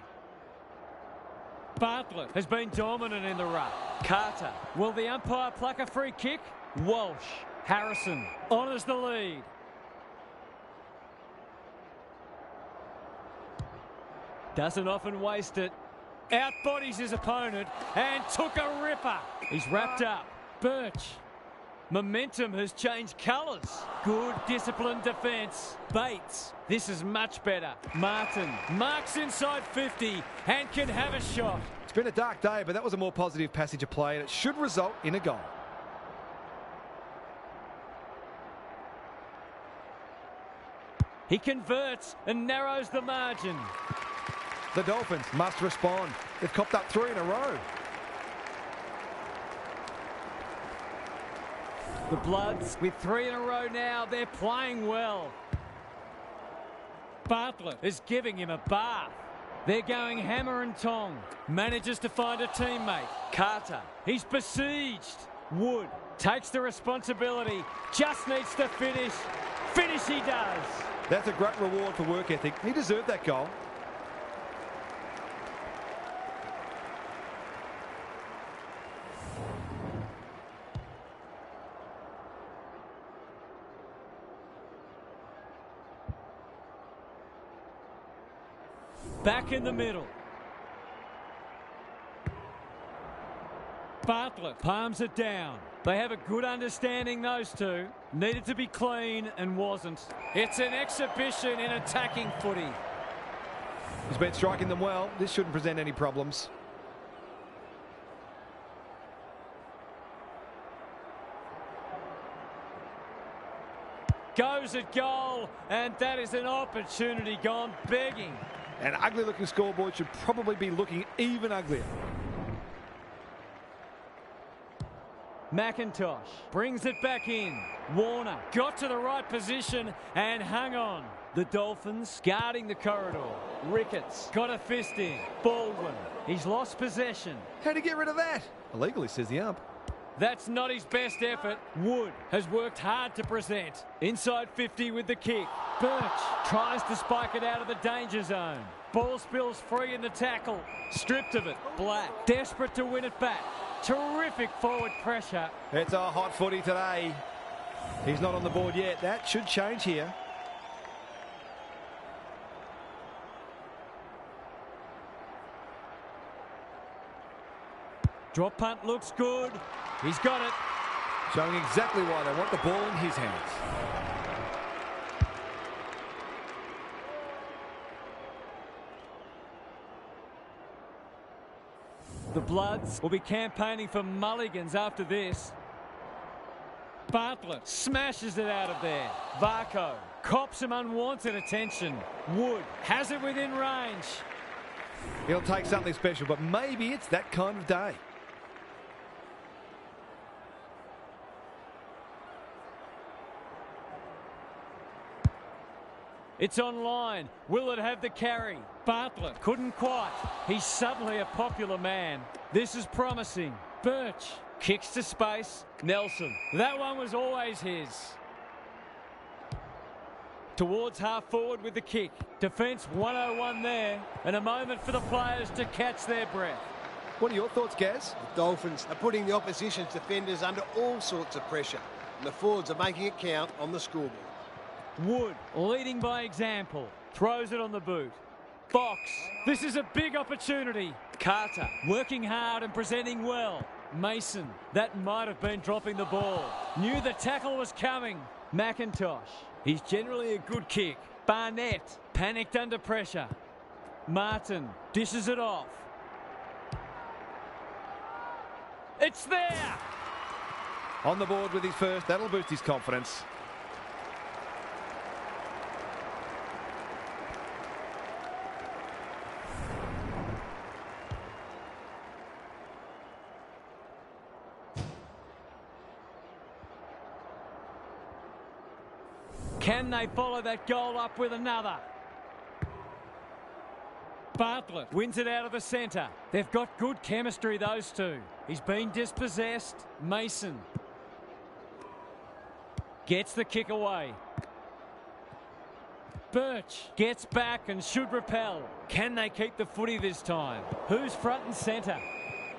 [SPEAKER 1] Bartlett has been dominant in the ruck. Carter, will the umpire pluck a free kick? Walsh, Harrison honours the lead. Doesn't often waste it. Outbodies his opponent and took a ripper. He's wrapped up. Birch. Momentum has changed colours. Good disciplined defence. Bates. This is much better. Martin marks inside 50 and can have a shot.
[SPEAKER 2] It's been a dark day, but that was a more positive passage of play and it should result in a goal.
[SPEAKER 1] He converts and narrows the margin.
[SPEAKER 2] The Dolphins must respond. They've copped up 3 in a row.
[SPEAKER 1] The Bloods with 3 in a row now. They're playing well. Bartlett is giving him a bath. They're going hammer and tong. Manages to find a teammate. Carter, he's besieged. Wood takes the responsibility. Just needs to finish. Finish he does.
[SPEAKER 2] That's a great reward for work ethic. He deserved that goal.
[SPEAKER 1] Back in the middle. Bartlett palms it down. They have a good understanding, those two. Needed to be clean and wasn't. It's an exhibition in attacking footy.
[SPEAKER 2] He's been striking them well. This shouldn't present any problems.
[SPEAKER 1] Goes at goal, and that is an opportunity gone begging.
[SPEAKER 2] An ugly-looking scoreboard should probably be looking even uglier.
[SPEAKER 1] McIntosh brings it back in. Warner got to the right position and hung on. The Dolphins guarding the corridor. Ricketts got a fist in. Baldwin, he's lost possession.
[SPEAKER 2] How'd he get rid of that? Illegally, says the ump.
[SPEAKER 1] That's not his best effort. Wood has worked hard to present. Inside 50 with the kick. Birch tries to spike it out of the danger zone. Ball spills free in the tackle. Stripped of it. Black desperate to win it back. Terrific forward pressure.
[SPEAKER 2] It's a hot footy today. He's not on the board yet. That should change here.
[SPEAKER 1] Drop punt looks good. He's got it.
[SPEAKER 2] Showing exactly why they want the ball in his hands.
[SPEAKER 1] The Bloods will be campaigning for mulligans after this. Bartlett smashes it out of there. Varco cops some unwanted attention. Wood has it within range.
[SPEAKER 2] He'll take something special, but maybe it's that kind of day.
[SPEAKER 1] It's online. Will it have the carry? Bartlett couldn't quite. He's suddenly a popular man. This is promising. Birch kicks to space. Nelson. That one was always his. Towards half forward with the kick. Defence 101 there. And a moment for the players to catch their breath.
[SPEAKER 2] What are your thoughts, Gaz?
[SPEAKER 3] The Dolphins are putting the opposition's defenders under all sorts of pressure. And the forwards are making it count on the scoreboard.
[SPEAKER 1] Wood leading by example. Throws it on the boot. Fox. This is a big opportunity. Carter working hard and presenting well. Mason. That might have been dropping the ball. Knew the tackle was coming. McIntosh. He's generally a good kick. Barnett panicked under pressure. Martin dishes it off. It's there!
[SPEAKER 2] On the board with his first. That'll boost his confidence.
[SPEAKER 1] Can they follow that goal up with another? Bartlett wins it out of the centre. They've got good chemistry, those two. He's been dispossessed. Mason gets the kick away. Birch gets back and should repel. Can they keep the footy this time? Who's front and centre?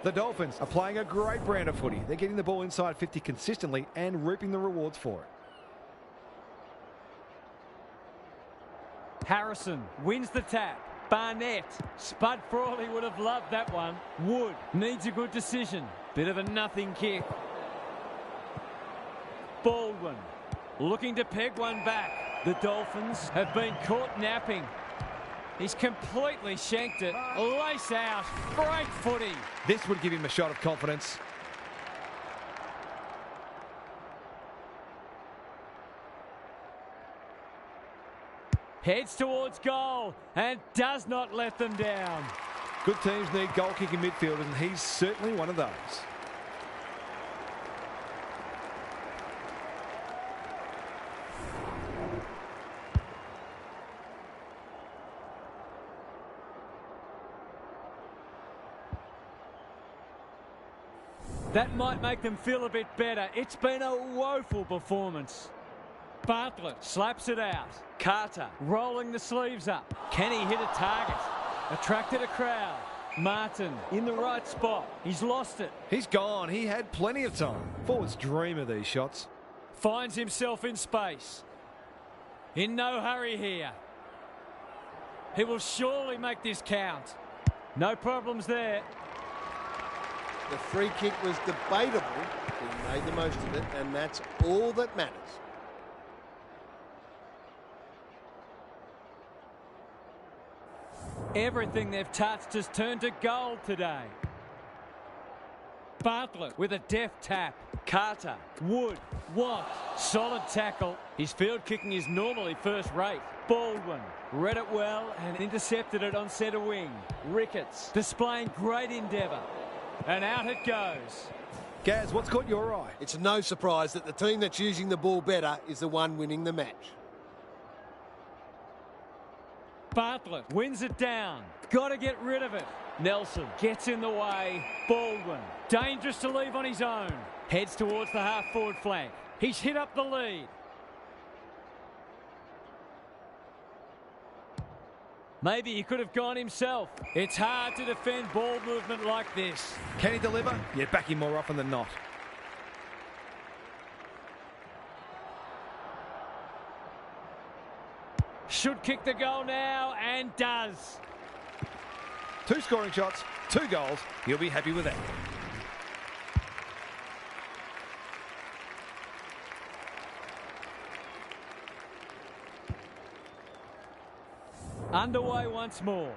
[SPEAKER 2] The Dolphins are playing a great brand of footy. They're getting the ball inside 50 consistently and reaping the rewards for it.
[SPEAKER 1] Harrison wins the tap. Barnett. Spud Frawley would have loved that one. Wood needs a good decision. Bit of a nothing kick. Baldwin looking to peg one back. The Dolphins have been caught napping. He's completely shanked it. Lace out. Great footy.
[SPEAKER 2] This would give him a shot of confidence.
[SPEAKER 1] Heads towards goal and does not let them down.
[SPEAKER 2] Good teams need goal-kicking midfielders, and he's certainly one of those.
[SPEAKER 1] That might make them feel a bit better. It's been a woeful performance. Bartlett slaps it out. Carter rolling the sleeves up. Can he hit a target? Attracted a crowd. Martin in the right spot. He's lost it.
[SPEAKER 2] He's gone. He had plenty of time. Forwards dream of these shots.
[SPEAKER 1] Finds himself in space. In no hurry here. He will surely make this count. No problems there.
[SPEAKER 3] The free kick was debatable. He made the most of it, and that's all that matters.
[SPEAKER 1] Everything they've touched has turned to gold today. Bartlett with a deft tap. Carter, Wood, Watt, solid tackle. His field kicking is normally first rate. Baldwin read it well and intercepted it on centre wing. Ricketts displaying great endeavour. And out it goes.
[SPEAKER 2] Gaz, what's caught your eye?
[SPEAKER 3] It's no surprise that the team that's using the ball better is the one winning the match.
[SPEAKER 1] Bartlett wins it down. Got to get rid of it. Nelson gets in the way. Baldwin, dangerous to leave on his own. Heads towards the half-forward flank. He's hit up the lead. Maybe he could have gone himself. It's hard to defend ball movement like this.
[SPEAKER 2] Can he deliver? Yeah, back him more often than not.
[SPEAKER 1] Should kick the goal now, and does.
[SPEAKER 2] 2 scoring shots, 2 goals. He'll be happy with that.
[SPEAKER 1] Underway once more.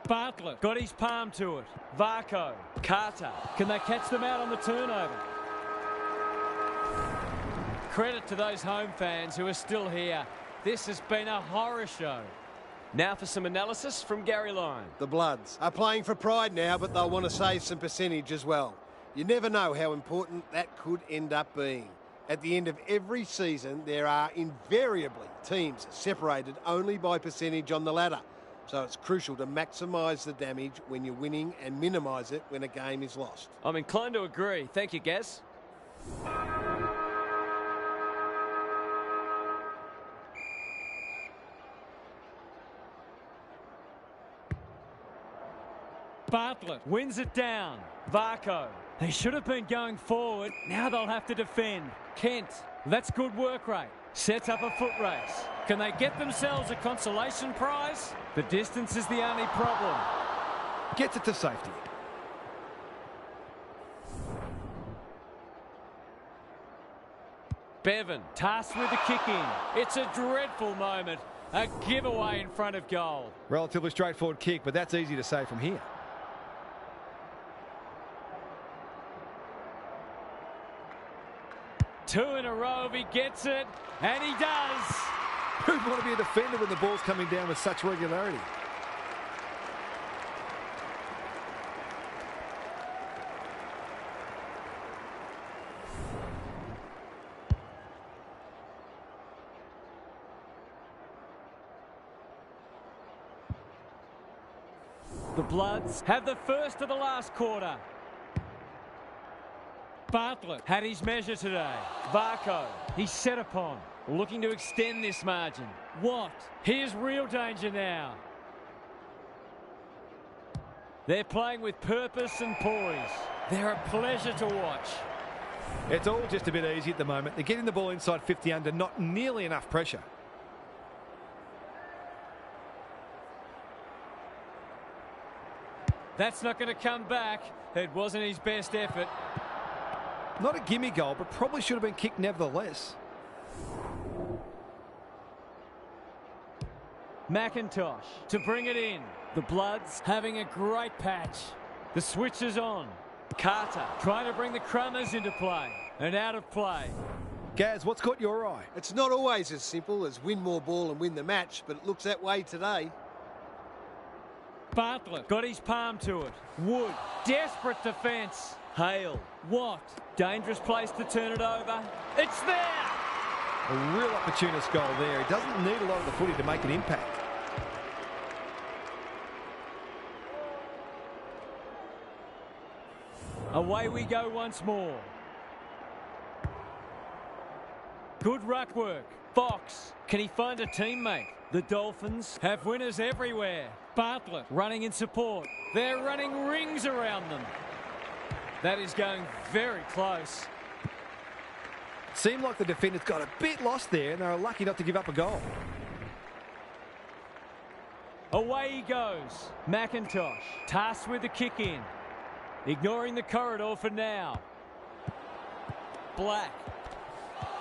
[SPEAKER 1] Bartlett got his palm to it. Varco Carter. Can they catch them out on the turnover? Credit to those home fans who are still here. This has been a horror show. Now for some analysis from Gary Lyon.
[SPEAKER 3] The Bloods are playing for pride now, but they'll want to save some percentage as well. You never know how important that could end up being. At the end of every season, there are invariably teams separated only by percentage on the ladder. So it's crucial to maximise the damage when you're winning and minimise it when a game is lost.
[SPEAKER 1] I'm inclined to agree. Thank you, Gaz. Bartlett wins it down. Varco. They should have been going forward. Now they'll have to defend. Kent. That's good work rate. Sets up a foot race. Can they get themselves a consolation prize? The distance is the only problem.
[SPEAKER 2] Gets it to safety.
[SPEAKER 1] Bevan tasked with the kick in. It's a dreadful moment. A giveaway in front of goal.
[SPEAKER 2] Relatively straightforward kick, but that's easy to say from here.
[SPEAKER 1] Two in a row if he gets it, and he does.
[SPEAKER 2] Who'd want to be a defender when the ball's coming down with such regularity?
[SPEAKER 1] The Bloods have the first of the last quarter. Bartlett had his measure today. Varco, he's set upon, looking to extend this margin. What? Here's real danger now. They're playing with purpose and poise. They're a pleasure to watch.
[SPEAKER 2] It's all just a bit easy at the moment. They're getting the ball inside 50 under, not nearly enough pressure.
[SPEAKER 1] That's not going to come back. It wasn't his best effort.
[SPEAKER 2] Not a gimme goal, but probably should have been kicked nevertheless.
[SPEAKER 1] McIntosh to bring it in. The Bloods having a great patch. The switch is on. Carter trying to bring the Crummers into play. And out of play.
[SPEAKER 2] Gaz, what's caught your eye?
[SPEAKER 3] It's not always as simple as win more ball and win the match, but it looks that way today.
[SPEAKER 1] Bartlett got his palm to it. Wood, desperate defence. Hale, Watt, dangerous place to turn it over. It's there!
[SPEAKER 2] A real opportunist goal there. He doesn't need a lot of the footy to make an impact.
[SPEAKER 1] Away we go once more. Good ruck work. Fox, can he find a teammate? The Dolphins have winners everywhere. Bartlett running in support. They're running rings around them. That is going very close.
[SPEAKER 2] Seemed like the defenders got a bit lost there and they were lucky not to give up a goal.
[SPEAKER 1] Away he goes. McIntosh tasked with the kick in. Ignoring the corridor for now. Black.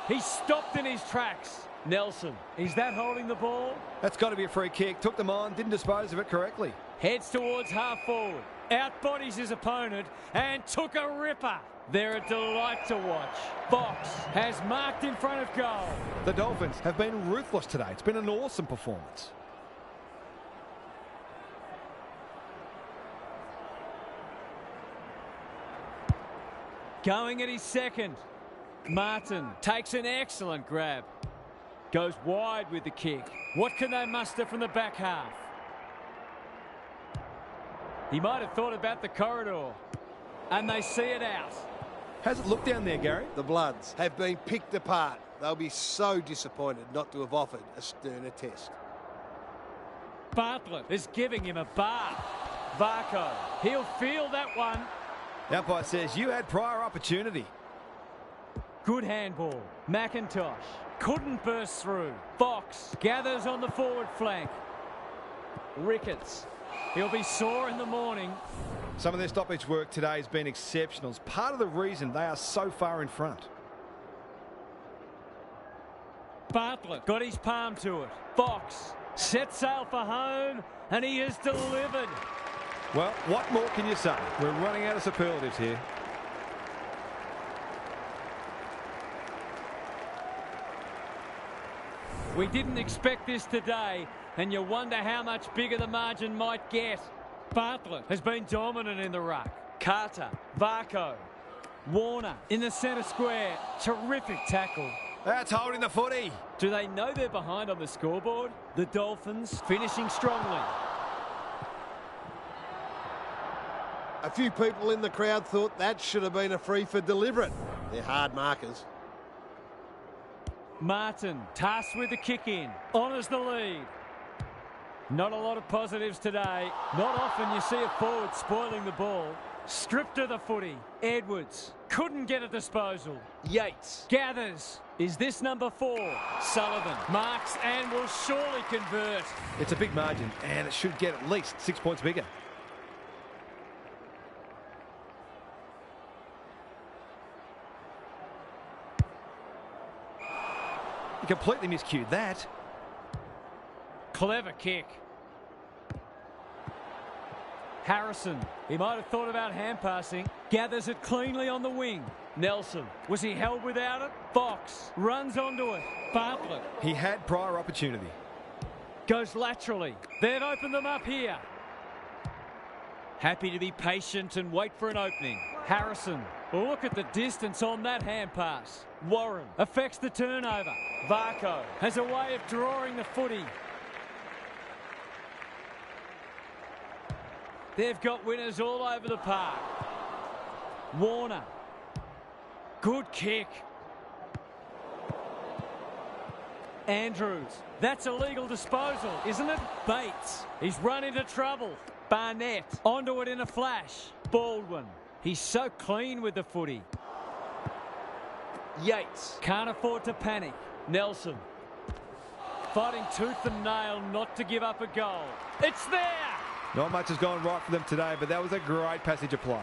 [SPEAKER 1] He's stopped in his tracks. Nelson, is that holding the ball?
[SPEAKER 2] That's got to be a free kick. Took them on, didn't dispose of it correctly.
[SPEAKER 1] Heads towards half forward. Outbodies his opponent and took a ripper. They're a delight to watch. Fox has marked in front of goal.
[SPEAKER 2] The Dolphins have been ruthless today. It's been an awesome performance.
[SPEAKER 1] Going at his second. Martin takes an excellent grab. Goes wide with the kick. What can they muster from the back half? He might have thought about the corridor. And they see it out.
[SPEAKER 2] How's it look down there, Gary?
[SPEAKER 3] The Bloods have been picked apart. They'll be so disappointed not to have offered a sterner test.
[SPEAKER 1] Bartlett is giving him a bar. Varco, he'll feel that one.
[SPEAKER 2] The umpire says you had prior opportunity.
[SPEAKER 1] Good handball. McIntosh couldn't burst through. Fox gathers on the forward flank. Ricketts, he'll be sore in the morning.
[SPEAKER 2] Some of their stoppage work today has been exceptional. It's part of the reason they are so far in front.
[SPEAKER 1] Bartlett got his palm to it. Fox set sail for home, and he has delivered.
[SPEAKER 2] Well, what more can you say? We're running out of superlatives here.
[SPEAKER 1] We didn't expect this today, and you wonder how much bigger the margin might get. Bartlett has been dominant in the ruck. Carter, Varco, Warner in the centre square. Terrific tackle.
[SPEAKER 2] That's holding the footy.
[SPEAKER 1] Do they know they're behind on the scoreboard? The Dolphins finishing strongly.
[SPEAKER 3] A few people in the crowd thought that should have been a free for deliberate. They're hard markers.
[SPEAKER 1] Martin, tasked with the kick in, honours the lead. Not a lot of positives today. Not often you see a forward spoiling the ball. Stripped of the footy. Edwards couldn't get a disposal. Yates gathers. Is this number 4? Sullivan marks and will surely convert.
[SPEAKER 2] It's a big margin, and it should get at least 6 points bigger. He completely miscued that.
[SPEAKER 1] Clever kick. Harrison, he might have thought about hand passing. Gathers it cleanly on the wing. Nelson, was he held without it? Fox runs onto it. Bartlett.
[SPEAKER 2] He had prior opportunity.
[SPEAKER 1] Goes laterally. They've opened them up here. Happy to be patient and wait for an opening. Harrison, look at the distance on that hand pass. Warren affects the turnover. Varco has a way of drawing the footy. They've got winners all over the park. Warner. Good kick. Andrews. That's a legal disposal, isn't it? Bates. He's run into trouble. Barnett. Onto it in a flash. Baldwin. He's so clean with the footy. Yates. Can't afford to panic. Nelson. Fighting tooth and nail not to give up a goal. It's there!
[SPEAKER 2] Not much has gone right for them today, but that was a great passage of play.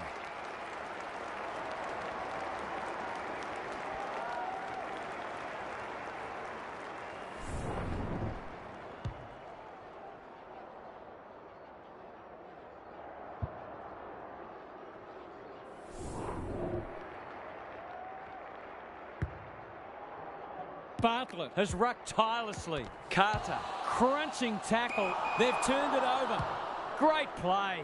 [SPEAKER 1] Bartlett has rucked tirelessly. Carter, crunching tackle. They've turned it over. Great play.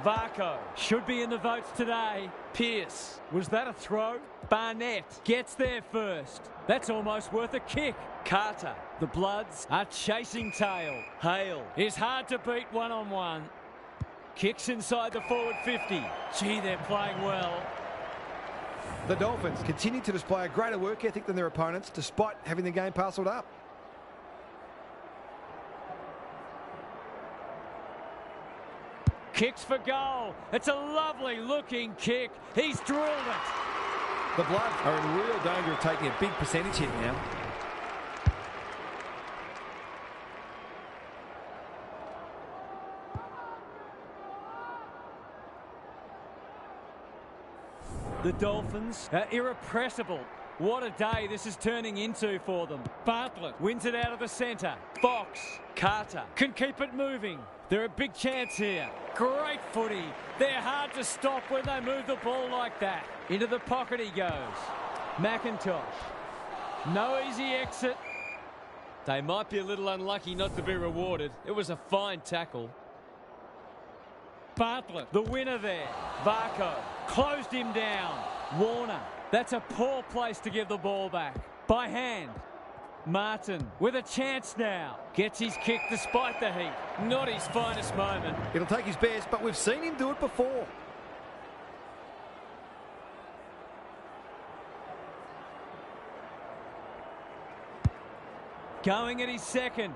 [SPEAKER 1] Varco should be in the votes today. Pearce, was that a throw? Barnett gets there first. That's almost worth a kick. Carter, the Bloods are chasing tail. Hale is hard to beat one-on-one. Kicks inside the forward 50. Gee, they're playing well.
[SPEAKER 2] The Dolphins continue to display a greater work ethic than their opponents, despite having the game parcelled up.
[SPEAKER 1] Kicks for goal. It's a lovely looking kick. He's drilled it.
[SPEAKER 2] The Bloods are in real danger of taking a big percentage hit now.
[SPEAKER 1] The Dolphins are irrepressible. What a day this is turning into for them. Bartlett wins it out of the centre. Fox, Carter can keep it moving. They're a big chance here. Great footy. They're hard to stop when they move the ball like that. Into the pocket he goes. McIntosh. No easy exit. They might be a little unlucky not to be rewarded. It was a fine tackle. Bartlett, the winner there. Varco closed him down. Warner, that's a poor place to give the ball back. By hand. Martin with a chance now. Gets his kick despite the heat. Not his finest moment.
[SPEAKER 2] It'll take his best, but we've seen him do it before.
[SPEAKER 1] Going at his second.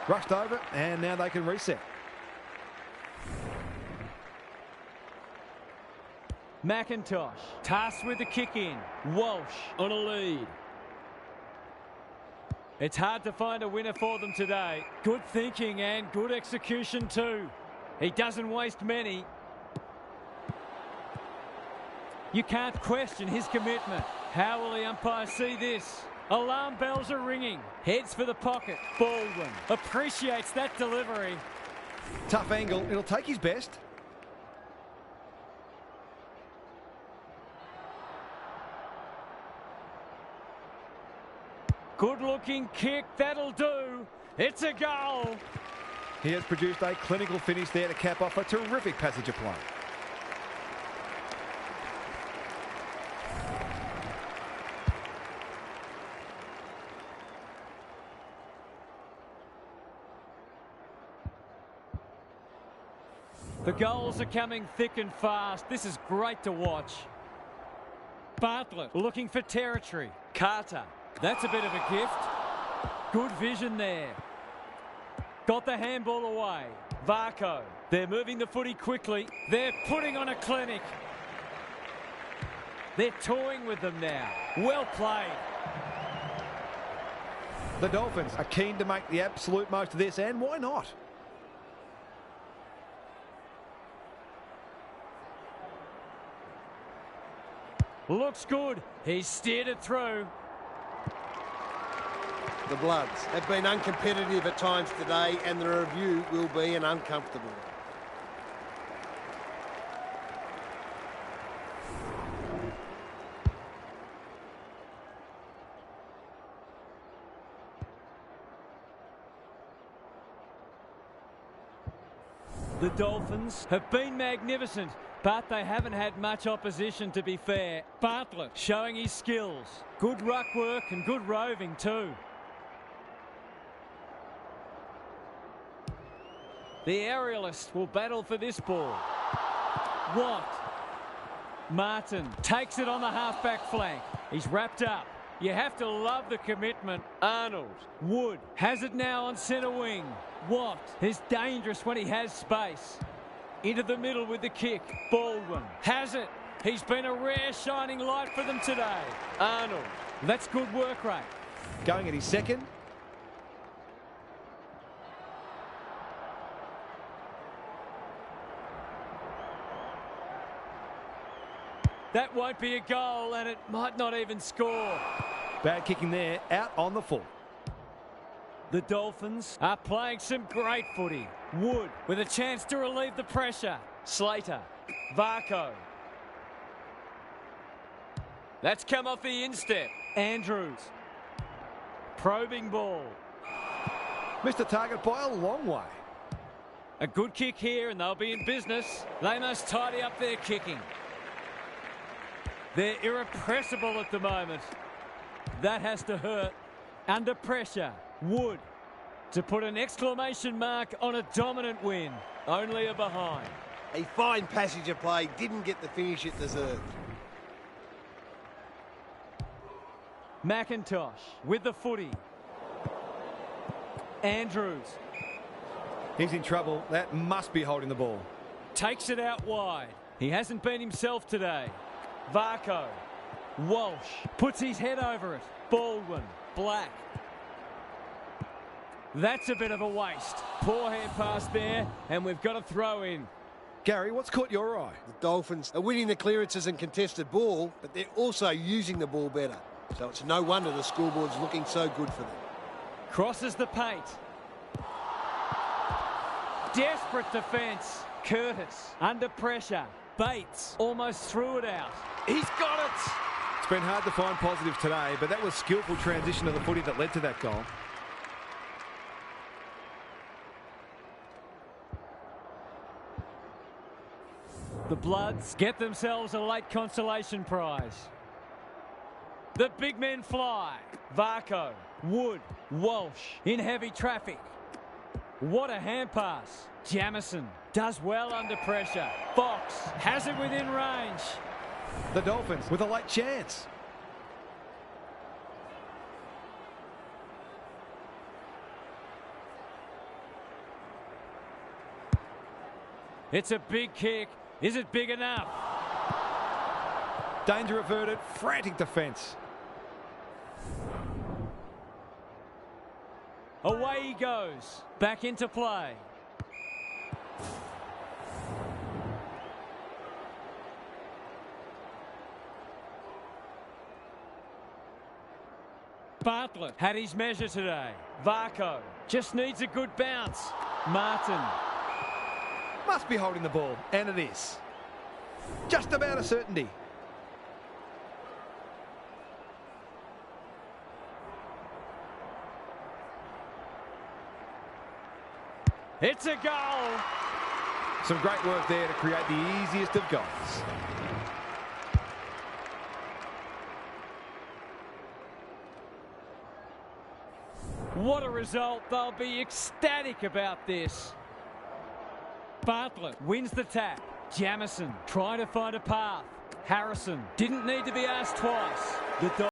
[SPEAKER 2] Rushed over, and now they can reset.
[SPEAKER 1] McIntosh tasked with the kick in. Walsh on a lead. It's hard to find a winner for them today. Good thinking and good execution too. He doesn't waste many. You can't question his commitment. How will the umpire see this? Alarm bells are ringing. Heads for the pocket. Baldwin appreciates that delivery.
[SPEAKER 2] Tough angle. It'll take his best.
[SPEAKER 1] Good-looking kick. That'll do. It's a goal.
[SPEAKER 2] He has produced a clinical finish there to cap off a terrific passage of play.
[SPEAKER 1] The goals are coming thick and fast. This is great to watch. Bartlett looking for territory. Carter. That's a bit of a gift. Good vision there. Got the handball away. Varco. They're moving the footy quickly. They're putting on a clinic. They're toying with them now. Well played.
[SPEAKER 2] The Dolphins are keen to make the absolute most of this, and why not?
[SPEAKER 1] Looks good. He's steered it through.
[SPEAKER 3] The Bloods have been uncompetitive at times today, and the review will be an uncomfortable one.
[SPEAKER 1] The Dolphins have been magnificent, but they haven't had much opposition, to be fair. Bartlett showing his skills. Good ruck work and good roving too. The aerialist will battle for this ball. Watt. Martin takes it on the half-back flank. He's wrapped up. You have to love the commitment. Arnold. Wood has it now on centre wing. Watt is dangerous when he has space. Into the middle with the kick. Baldwin has it. He's been a rare shining light for them today. Arnold. That's good work rate.
[SPEAKER 2] Going at his second.
[SPEAKER 1] That won't be a goal, and it might not even score.
[SPEAKER 2] Bad kicking there, out on the full.
[SPEAKER 1] The Dolphins are playing some great footy. Wood with a chance to relieve the pressure. Slater. Varco. That's come off the instep. Andrews. Probing ball.
[SPEAKER 2] Missed the target by a long way.
[SPEAKER 1] A good kick here, and they'll be in business. They must tidy up their kicking. They're irrepressible at the moment. That has to hurt. Under pressure. Wood to put an exclamation mark on a dominant win. Only a behind.
[SPEAKER 3] A fine passage of play, didn't get the finish it deserved.
[SPEAKER 1] McIntosh with the footy. Andrews.
[SPEAKER 2] He's in trouble. That must be holding the ball.
[SPEAKER 1] Takes it out wide. He hasn't been himself today. Varco. Walsh puts his head over it. Baldwin. Black. That's a bit of a waste. Poor hand pass there, and we've got a throw in.
[SPEAKER 2] Gary, what's caught your eye?
[SPEAKER 3] The Dolphins are winning the clearances and contested ball, but they're also using the ball better. So it's no wonder the scoreboard's looking so good for them.
[SPEAKER 1] Crosses the paint. Desperate defence. Curtis under pressure. Bates almost threw it out. He's got it.
[SPEAKER 2] It's been hard to find positives today, but that was skillful transition of the footy that led to that goal.
[SPEAKER 1] The Bloods get themselves a late consolation prize. The big men fly. Varco, Wood, Walsh in heavy traffic. What a hand pass. Jamison does well under pressure. Fox has it within range.
[SPEAKER 2] The Dolphins with a late chance.
[SPEAKER 1] It's a big kick. Is it big enough?
[SPEAKER 2] Danger averted. Frantic defence.
[SPEAKER 1] Away he goes. Back into play. Bartlett had his measure today. Varco just needs a good bounce. Martin.
[SPEAKER 2] Must be holding the ball, and it is. Just about a certainty.
[SPEAKER 1] It's a goal.
[SPEAKER 2] Some great work there to create the easiest of goals.
[SPEAKER 1] What a result. They'll be ecstatic about this. Bartlett wins the tap. Jamison trying to find a path. Harrison didn't need to be asked twice. The